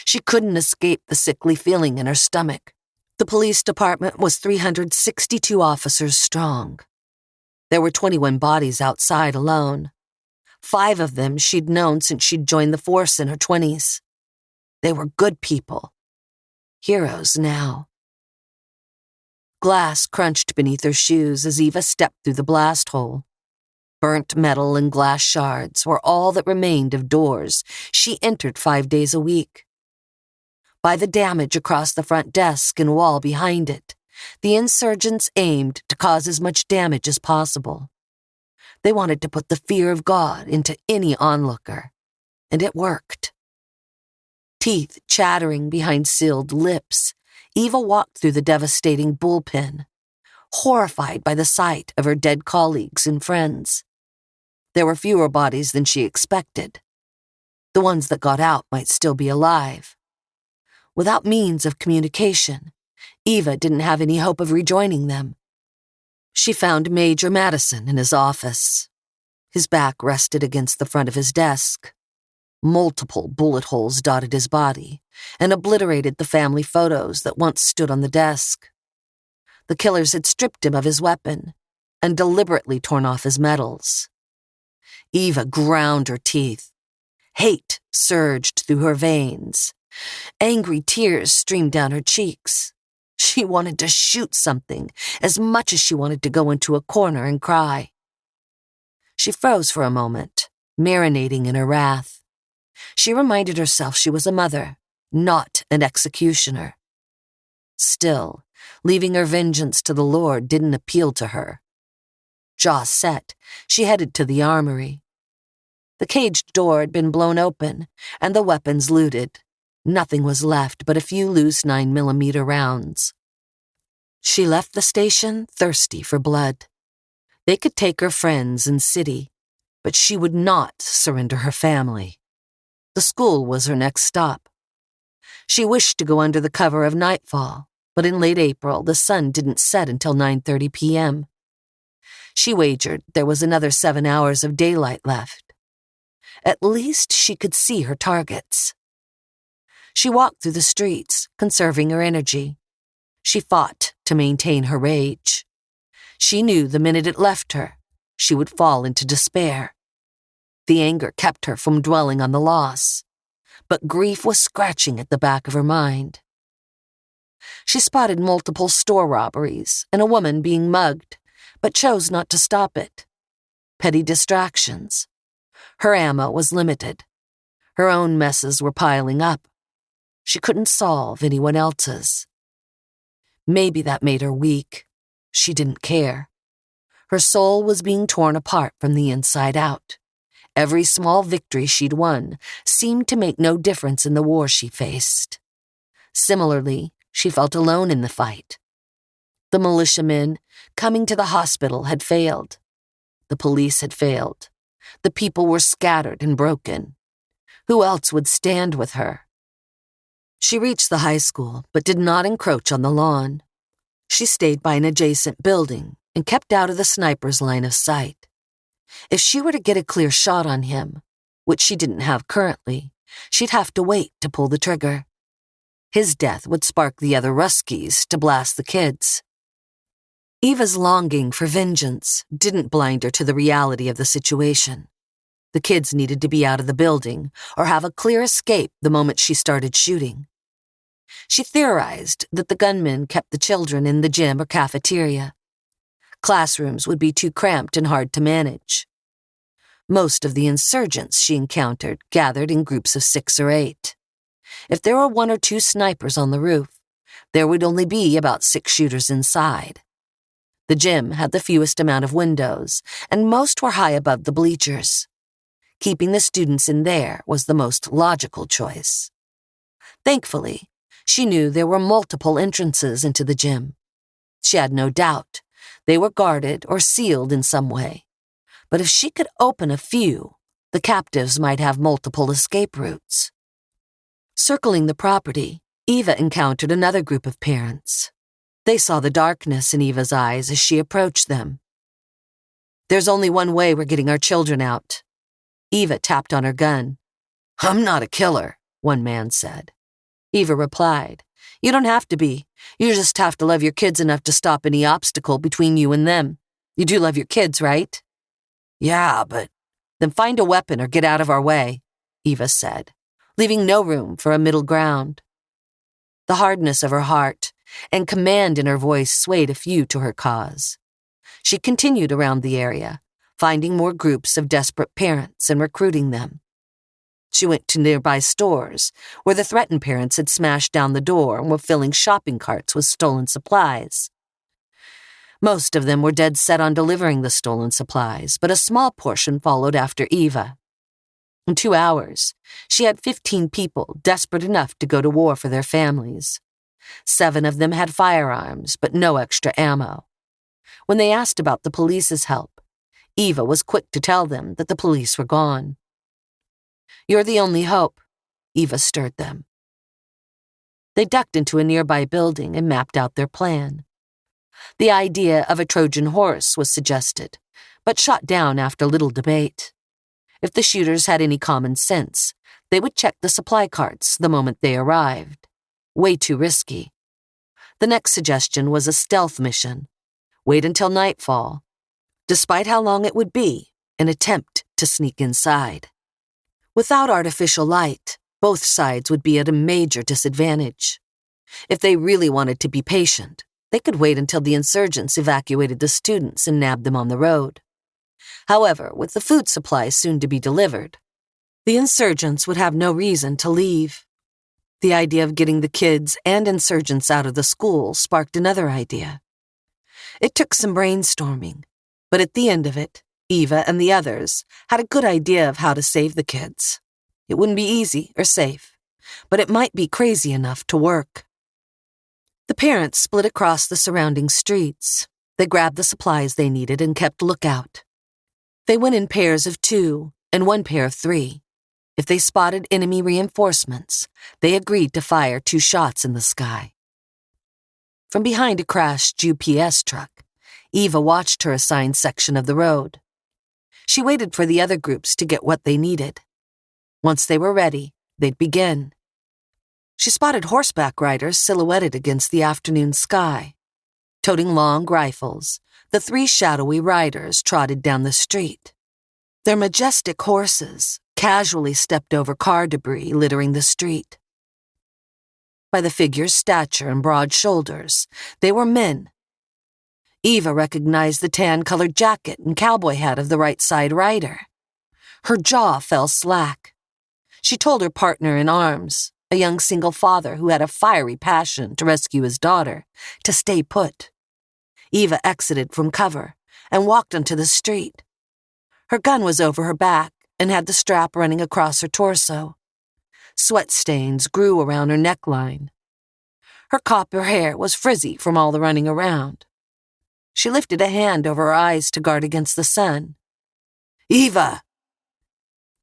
She couldn't escape the sickly feeling in her stomach. The police department was 362 officers strong. There were 21 bodies outside alone. 5 of them she'd known since she'd joined the force in her 20s. They were good people. Heroes now. Glass crunched beneath her shoes as Eva stepped through the blast hole. Burnt metal and glass shards were all that remained of doors she entered 5 days a week. By the damage across the front desk and wall behind it, the insurgents aimed to cause as much damage as possible. They wanted to put the fear of God into any onlooker, and it worked. Teeth chattering behind sealed lips, Eva walked through the devastating bullpen, horrified by the sight of her dead colleagues and friends. There were fewer bodies than she expected. The ones that got out might still be alive. Without means of communication, Eva didn't have any hope of rejoining them. She found Major Madison in his office. His back rested against the front of his desk. Multiple bullet holes dotted his body and obliterated the family photos that once stood on the desk. The killers had stripped him of his weapon and deliberately torn off his medals. Eva ground her teeth. Hate surged through her veins. Angry tears streamed down her cheeks. She wanted to shoot something as much as she wanted to go into a corner and cry. She froze for a moment, marinating in her wrath. She reminded herself she was a mother, not an executioner. Still, leaving her vengeance to the Lord didn't appeal to her. Jaw set, she headed to the armory. The caged door had been blown open, and the weapons looted. Nothing was left but a few loose 9mm rounds. She left the station thirsty for blood. They could take her friends and city, but she would not surrender her family. The school was her next stop. She wished to go under the cover of nightfall, but in late April the sun didn't set until 9:30 p.m. She wagered there was another 7 hours of daylight left. At least she could see her targets. She walked through the streets, conserving her energy. She fought to maintain her rage. She knew the minute it left her, she would fall into despair. The anger kept her from dwelling on the loss, but grief was scratching at the back of her mind. She spotted multiple store robberies and a woman being mugged, but chose not to stop it. Petty distractions. Her ammo was limited. Her own messes were piling up. She couldn't solve anyone else's. Maybe that made her weak. She didn't care. Her soul was being torn apart from the inside out. Every small victory she'd won seemed to make no difference in the war she faced. Similarly, she felt alone in the fight. The militiamen coming to the hospital had failed. The police had failed. The people were scattered and broken. Who else would stand with her? She reached the high school, but did not encroach on the lawn. She stayed by an adjacent building and kept out of the sniper's line of sight. If she were to get a clear shot on him, which she didn't have currently, she'd have to wait to pull the trigger. His death would spark the other Ruskies to blast the kids. Eva's longing for vengeance didn't blind her to the reality of the situation. The kids needed to be out of the building or have a clear escape the moment she started shooting. She theorized that the gunmen kept the children in the gym or cafeteria. Classrooms would be too cramped and hard to manage. Most of the insurgents she encountered gathered in groups of 6 or 8. If there were 1 or 2 snipers on the roof, there would only be about 6 shooters inside. The gym had the fewest amount of windows, and most were high above the bleachers. Keeping the students in there was the most logical choice. Thankfully, she knew there were multiple entrances into the gym. She had no doubt they were guarded or sealed in some way. But if she could open a few, the captives might have multiple escape routes. Circling the property, Eva encountered another group of parents. They saw the darkness in Eva's eyes as she approached them. "There's only one way we're getting our children out." Eva tapped on her gun. "I'm not a killer," one man said. Eva replied, "You don't have to be. You just have to love your kids enough to stop any obstacle between you and them. You do love your kids, right?" "Yeah, but..." "Then find a weapon or get out of our way," Eva said, leaving no room for a middle ground. The hardness of her heart and command in her voice swayed a few to her cause. She continued around the area, finding more groups of desperate parents and recruiting them. She went to nearby stores, where the threatened parents had smashed down the door and were filling shopping carts with stolen supplies. Most of them were dead set on delivering the stolen supplies, but a small portion followed after Eva. In 2 hours, she had 15 people desperate enough to go to war for their families. 7 of them had firearms, but no extra ammo. When they asked about the police's help, Eva was quick to tell them that the police were gone. "You're the only hope," Eva stirred them. They ducked into a nearby building and mapped out their plan. The idea of a Trojan horse was suggested, but shot down after little debate. If the shooters had any common sense, they would check the supply carts the moment they arrived. Way too risky. The next suggestion was a stealth mission. Wait until nightfall. Despite how long it would be, an attempt to sneak inside. Without artificial light, both sides would be at a major disadvantage. If they really wanted to be patient, they could wait until the insurgents evacuated the students and nabbed them on the road. However, with the food supplies soon to be delivered, the insurgents would have no reason to leave. The idea of getting the kids and insurgents out of the school sparked another idea. It took some brainstorming, but at the end of it, Eva and the others had a good idea of how to save the kids. It wouldn't be easy or safe, but it might be crazy enough to work. The parents split across the surrounding streets. They grabbed the supplies they needed and kept lookout. They went in pairs of 2 and 1 pair of 3. If they spotted enemy reinforcements, they agreed to fire 2 shots in the sky. From behind a crashed UPS truck, Eva watched her assigned section of the road. She waited for the other groups to get what they needed. Once they were ready, they'd begin. She spotted horseback riders silhouetted against the afternoon sky. Toting long rifles, The 3 shadowy riders trotted down the street. Their majestic horses casually stepped over car debris littering the street. By the figure's stature and broad shoulders, they were men. Eva recognized the tan-colored jacket and cowboy hat of the right-side rider. Her jaw fell slack. She told her partner in arms, a young single father who had a fiery passion to rescue his daughter, to stay put. Eva exited from cover and walked onto the street. Her gun was over her back and had the strap running across her torso. Sweat stains grew around her neckline. Her copper hair was frizzy from all the running around. She lifted a hand over her eyes to guard against the sun. "Eva!"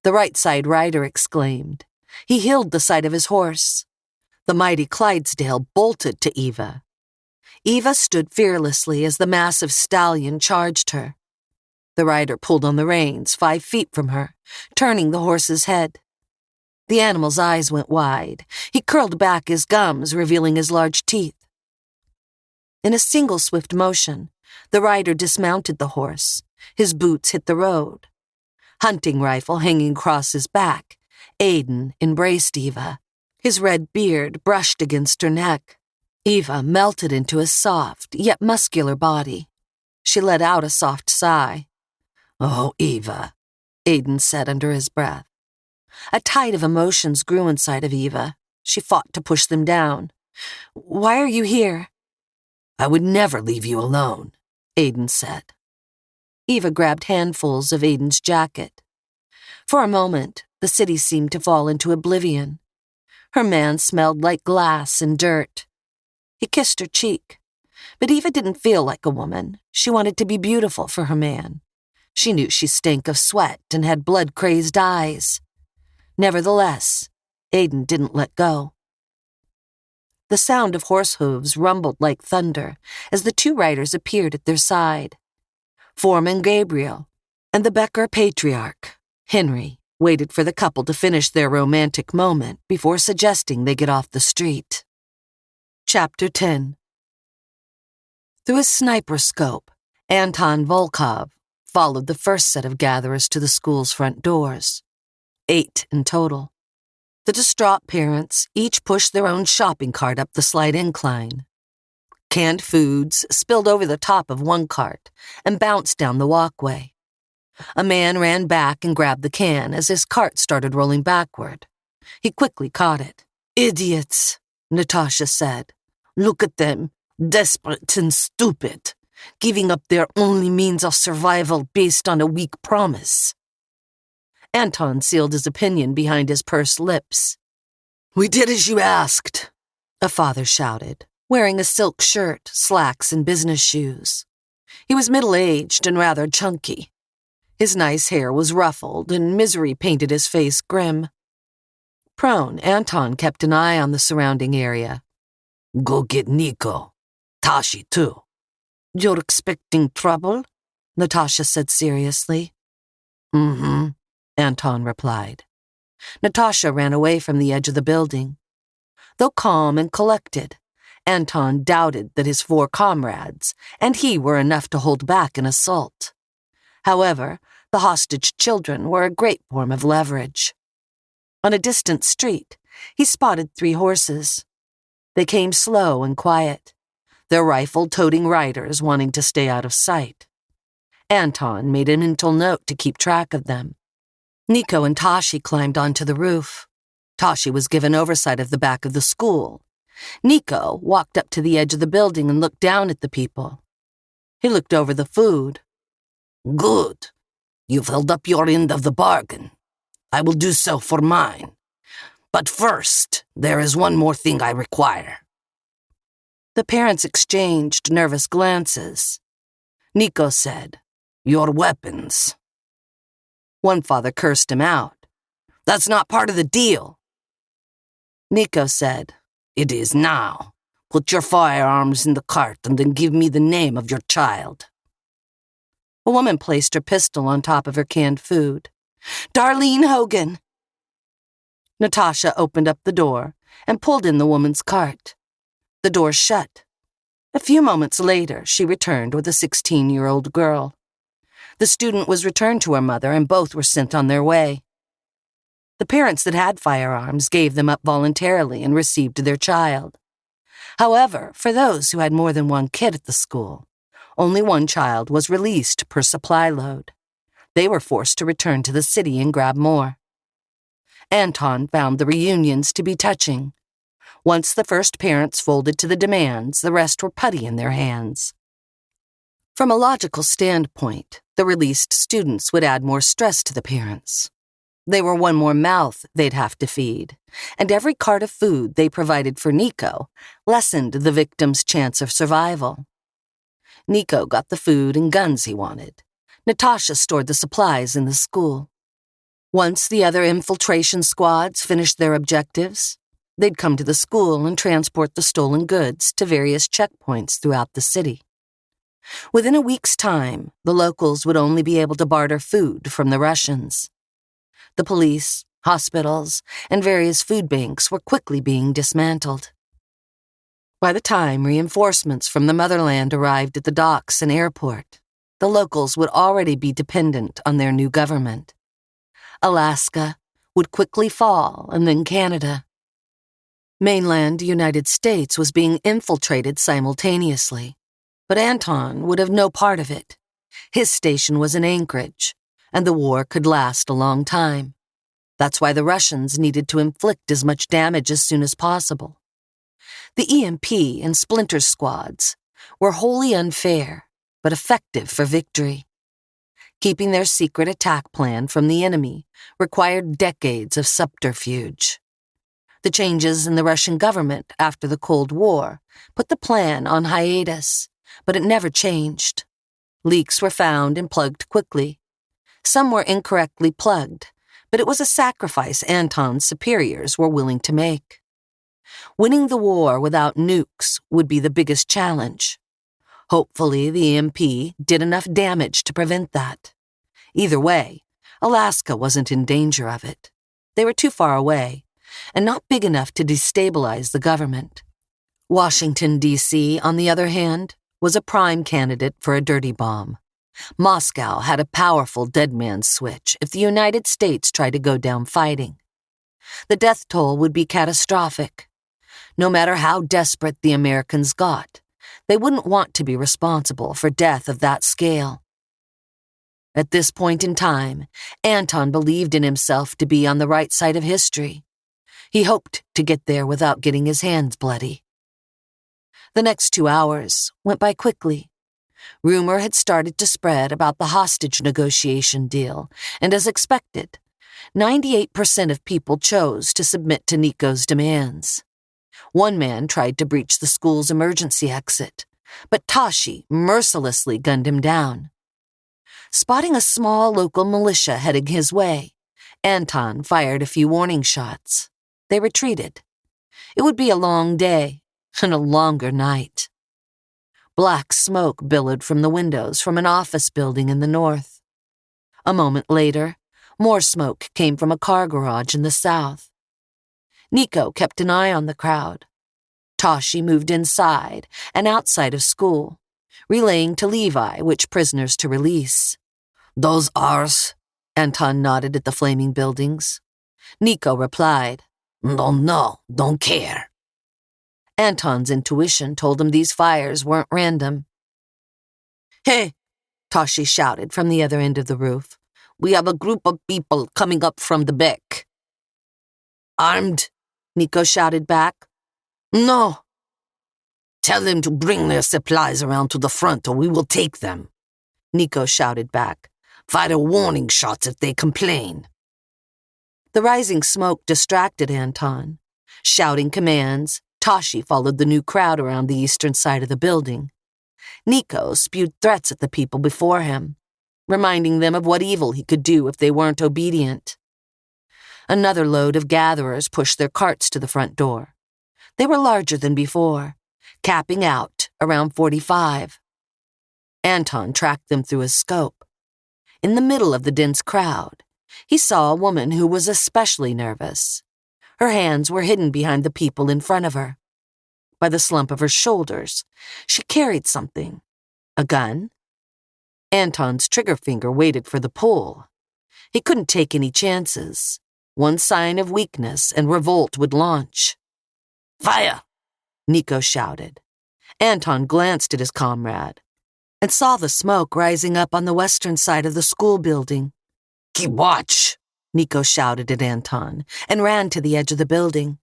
The right-side rider exclaimed. He heeled the side of his horse. The mighty Clydesdale bolted to Eva. Eva stood fearlessly as the massive stallion charged her. The rider pulled on the reins 5 feet from her, turning the horse's head. The animal's eyes went wide. He curled back his gums, revealing his large teeth. In a single swift motion, the rider dismounted the horse. His boots hit the road. Hunting rifle hanging across his back, Aiden embraced Eva. His red beard brushed against her neck. Eva melted into his soft, yet muscular body. She let out a soft sigh. "Oh, Eva," Aiden said under his breath. A tide of emotions grew inside of Eva. She fought to push them down. "Why are you here?" "I would never leave you alone," Aiden said. Eva grabbed handfuls of Aiden's jacket. For a moment, the city seemed to fall into oblivion. Her man smelled like glass and dirt. He kissed her cheek. But Eva didn't feel like a woman. She wanted to be beautiful for her man. She knew she stank of sweat and had blood-crazed eyes. Nevertheless, Aiden didn't let go. The sound of horse hooves rumbled like thunder as the 2 riders appeared at their side. Foreman Gabriel and the Bekhor patriarch, Henry, waited for the couple to finish their romantic moment before suggesting they get off the street. Chapter 10. Through his sniper scope, Anton Volkov followed the first set of gatherers to the school's front doors. 8 in total. The distraught parents each pushed their own shopping cart up the slight incline. Canned foods spilled over the top of one cart and bounced down the walkway. A man ran back and grabbed the can as his cart started rolling backward. He quickly caught it. "Idiots," Natasha said. "Look at them, desperate and stupid, giving up their only means of survival based on a weak promise." Anton sealed his opinion behind his pursed lips. "We did as you asked," a father shouted, wearing a silk shirt, slacks, and business shoes. He was middle-aged and rather chunky. His nice hair was ruffled, and misery painted his face grim. Prone, Anton kept an eye on the surrounding area. "Go get Nico. Tashi, too." "You're expecting trouble?" Natasha said seriously. "Mm-hmm," Anton replied. Natasha ran away from the edge of the building. Though calm and collected, Anton doubted that his 4 comrades and he were enough to hold back an assault. However, the hostage children were a great form of leverage. On a distant street, he spotted 3 horses. They came slow and quiet, their rifle-toting riders wanting to stay out of sight. Anton made a mental note to keep track of them. Nico and Tashi climbed onto the roof. Tashi was given oversight of the back of the school. Nico walked up to the edge of the building and looked down at the people. He looked over the food. "Good. You've held up your end of the bargain. I will do so for mine. But first, there is one more thing I require." The parents exchanged nervous glances. Nico said, "Your weapons." One father cursed him out. "That's not part of the deal." Nico said, "It is now. Put your firearms in the cart and then give me the name of your child." A woman placed her pistol on top of her canned food. "Darlene Hogan." Natasha opened up the door and pulled in the woman's cart. The door shut. A few moments later, she returned with a 16-year-old girl. The student was returned to her mother, and both were sent on their way. The parents that had firearms gave them up voluntarily and received their child. However, for those who had more than one kid at the school, only one child was released per supply load. They were forced to return to the city and grab more. Anton found the reunions to be touching. Once the first parents folded to the demands, the rest were putty in their hands. From a logical standpoint, the released students would add more stress to the parents. They were one more mouth they'd have to feed, and every cart of food they provided for Nico lessened the victim's chance of survival. Nico got the food and guns he wanted. Natasha stored the supplies in the school. Once the other infiltration squads finished their objectives, they'd come to the school and transport the stolen goods to various checkpoints throughout the city. Within a week's time, the locals would only be able to barter food from the Russians. The police, hospitals, and various food banks were quickly being dismantled. By the time reinforcements from the motherland arrived at the docks and airport, the locals would already be dependent on their new government. Alaska would quickly fall, and then Canada. Mainland United States was being infiltrated simultaneously, but Anton would have no part of it. His station was in Anchorage, and the war could last a long time. That's why the Russians needed to inflict as much damage as soon as possible. The EMP and Splinter squads were wholly unfair, but effective for victory. Keeping their secret attack plan from the enemy required decades of subterfuge. The changes in the Russian government after the Cold War put the plan on hiatus, but it never changed. Leaks were found and plugged quickly. Some were incorrectly plugged, but it was a sacrifice Anton's superiors were willing to make. Winning the war without nukes would be the biggest challenge. Hopefully, the EMP did enough damage to prevent that. Either way, Alaska wasn't in danger of it. They were too far away, and not big enough to destabilize the government. Washington, D.C., on the other hand, was a prime candidate for a dirty bomb. Moscow had a powerful dead man's switch if the United States tried to go down fighting. The death toll would be catastrophic. No matter how desperate the Americans got, they wouldn't want to be responsible for death of that scale. At this point in time, Anton believed in himself to be on the right side of history. He hoped to get there without getting his hands bloody. The next 2 hours went by quickly. Rumor had started to spread about the hostage negotiation deal, and as expected, 98% of people chose to submit to Nico's demands. One man tried to breach the school's emergency exit, but Tashi mercilessly gunned him down. Spotting a small local militia heading his way, Anton fired a few warning shots. They retreated. It would be a long day and a longer night. Black smoke billowed from the windows from an office building in the north. A moment later, more smoke came from a car garage in the south. Nico kept an eye on the crowd. Tashi moved inside and outside of school, relaying to Levi which prisoners to release. Those ours? Anton nodded at the flaming buildings. Nico replied, Don't know, don't care. Anton's intuition told him these fires weren't random. Hey, Tashi shouted from the other end of the roof. We have a group of people coming up from the back. Armed? Nico shouted back. No. Tell them to bring their supplies around to the front or we will take them. Nico shouted back. Fire warning shots if they complain. The rising smoke distracted Anton. Shouting commands, Tashi followed the new crowd around the eastern side of the building. Nico spewed threats at the people before him, reminding them of what evil he could do if they weren't obedient. Another load of gatherers pushed their carts to the front door. They were larger than before, capping out around 45. Anton tracked them through his scope. In the middle of the dense crowd, he saw a woman who was especially nervous. Her hands were hidden behind the people in front of her. by the slump of her shoulders. She carried something. A gun? Anton's trigger finger waited for the pull. He couldn't take any chances. One sign of weakness and revolt would launch. Fire! Nico shouted. Anton glanced at his comrade and saw the smoke rising up on the western side of the school building. Keep watch! Nico shouted at Anton and ran to the edge of the building.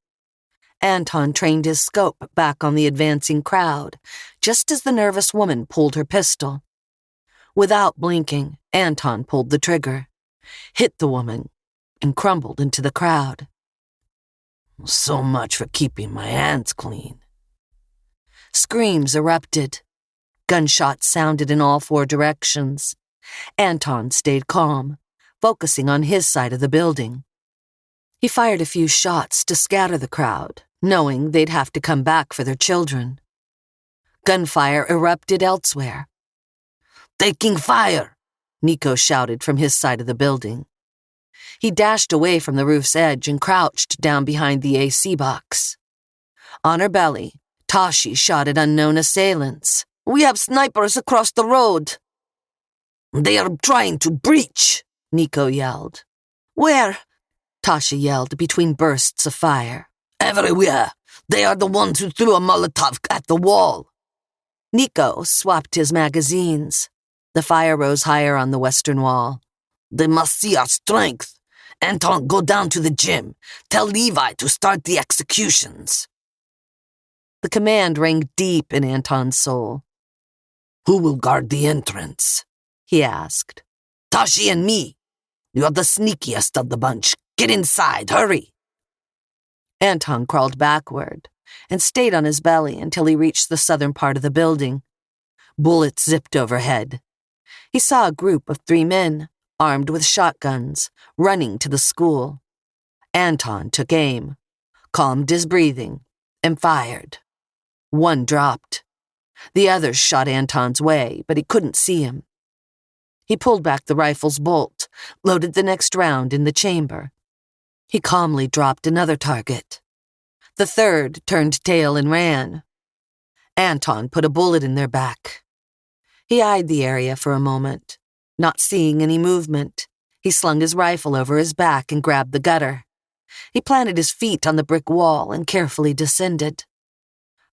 Anton trained his scope back on the advancing crowd, just as the nervous woman pulled her pistol. Without blinking, Anton pulled the trigger, hit the woman, and crumbled into the crowd. So much for keeping my hands clean. Screams erupted. Gunshots sounded in all 4 directions. Anton stayed calm, focusing on his side of the building. He fired a few shots to scatter the crowd, knowing they'd have to come back for their children. Gunfire erupted elsewhere. Taking fire! Nico shouted from his side of the building. He dashed away from the roof's edge and crouched down behind the AC box. On her belly, Tashi shot at unknown assailants. We have snipers across the road. They are trying to breach, Nico yelled. Where? Tasha yelled between bursts of fire. Everywhere. They are the ones who threw a Molotov at the wall. Nico swapped his magazines. The fire rose higher on the western wall. They must see our strength. Anton, go down to the gym. Tell Levi to start the executions. The command rang deep in Anton's soul. Who will guard the entrance? He asked. Tashi and me. You're the sneakiest of the bunch. Get inside, hurry. Anton crawled backward and stayed on his belly until he reached the southern part of the building. Bullets zipped overhead. He saw a group of 3 men, armed with shotguns, running to the school. Anton took aim, calmed his breathing, and fired. One dropped. The others shot Anton's way, but he couldn't see him. He pulled back the rifle's bolt, loaded the next round in the chamber. He calmly dropped another target. The third turned tail and ran. Anton put a bullet in their back. He eyed the area for a moment. Not seeing any movement, he slung his rifle over his back and grabbed the gutter. He planted his feet on the brick wall and carefully descended.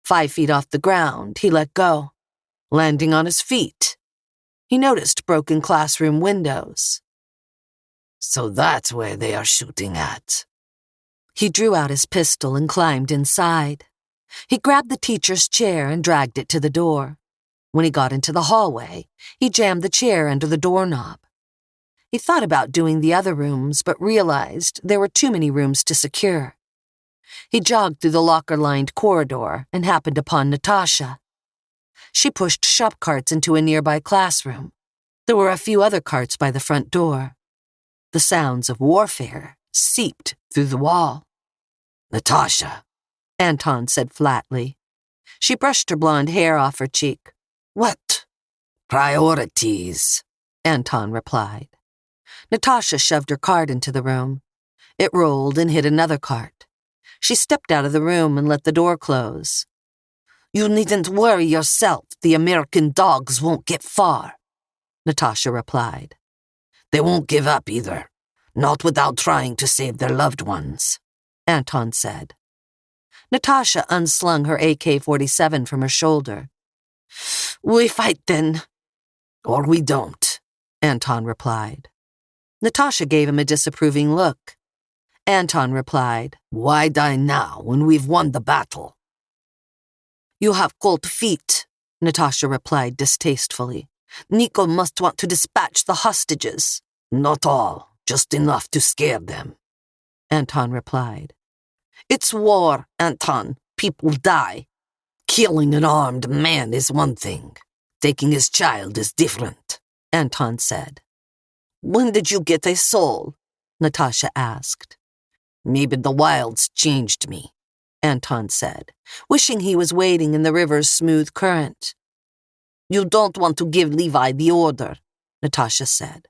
5 feet off the ground, he let go, landing on his feet. He noticed broken classroom windows. So that's where they are shooting at. He drew out his pistol and climbed inside. He grabbed the teacher's chair and dragged it to the door. When he got into the hallway, he jammed the chair under the doorknob. He thought about doing the other rooms, but realized there were too many rooms to secure. He jogged through the locker-lined corridor and happened upon Natasha. She pushed shop carts into a nearby classroom. There were a few other carts by the front door. The sounds of warfare seeped through the wall. Natasha, Anton said flatly. She brushed her blonde hair off her cheek. What? Priorities, Anton replied. Natasha shoved her cart into the room. It rolled and hit another cart. She stepped out of the room and let the door close. You needn't worry yourself. The American dogs won't get far, Natasha replied. They won't give up either. Not without trying to save their loved ones, Anton said. Natasha unslung her AK-47 from her shoulder. We fight then. Or we don't, Anton replied. Natasha gave him a disapproving look. Anton replied, Why die now when we've won the battle? You have cold feet, Natasha replied distastefully. Nico must want to dispatch the hostages. Not all, just enough to scare them, Anton replied. It's war, Anton. People die. Killing an armed man is one thing. Taking his child is different, Anton said. When did you get a soul? Natasha asked. Maybe the wilds changed me, Anton said, wishing he was wading in the river's smooth current. You don't want to give Levi the order, Natasha said.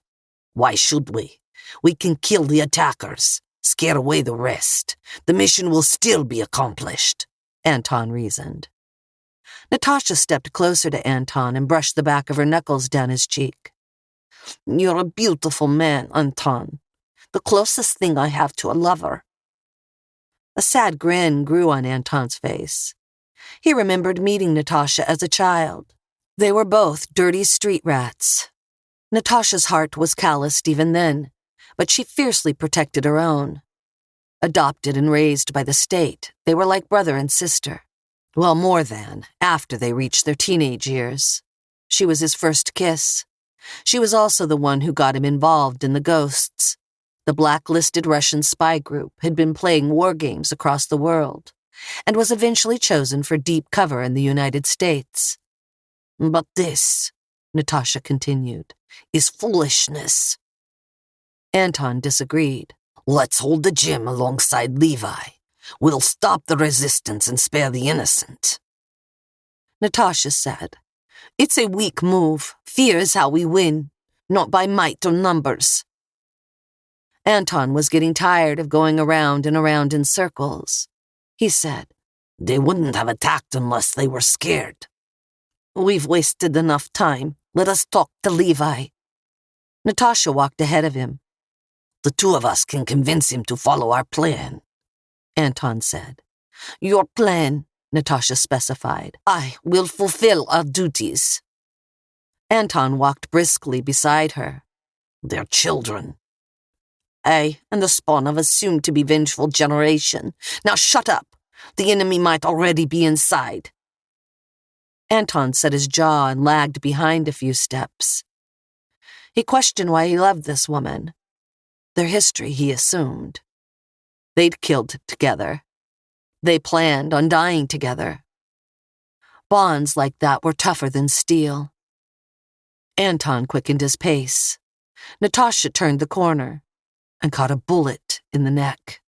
Why should we? We can kill the attackers, scare away the rest. The mission will still be accomplished. Anton reasoned. Natasha stepped closer to Anton and brushed the back of her knuckles down his cheek. "You're a beautiful man, Anton. The closest thing I have to a lover." A sad grin grew on Anton's face. He remembered meeting Natasha as a child. They were both dirty street rats. Natasha's heart was calloused even then, but she fiercely protected her own. Adopted and raised by the state, they were like brother and sister. Well, more than, after they reached their teenage years. She was his first kiss. She was also the one who got him involved in the Ghosts. The blacklisted Russian spy group had been playing war games across the world, and was eventually chosen for deep cover in the United States. "But this," Natasha continued, "is foolishness." Anton disagreed. "Let's hold the gym alongside Levi. We'll stop the resistance and spare the innocent." Natasha said, "It's a weak move. Fear is how we win, not by might or numbers." Anton was getting tired of going around and around in circles. He said, "They wouldn't have attacked unless they were scared." "We've wasted enough time. Let us talk to Levi." Natasha walked ahead of him. "The two of us can convince him to follow our plan," Anton said. "Your plan," Natasha specified. "I will fulfill our duties." Anton walked briskly beside her. "They're children." "Aye, and the spawn of a soon-to-be vengeful generation. Now shut up. The enemy might already be inside." Anton set his jaw and lagged behind a few steps. He questioned why he loved this woman. Their history, he assumed. They'd killed together. They planned on dying together. Bonds like that were tougher than steel. Anton quickened his pace. Natasha turned the corner and caught a bullet in the neck.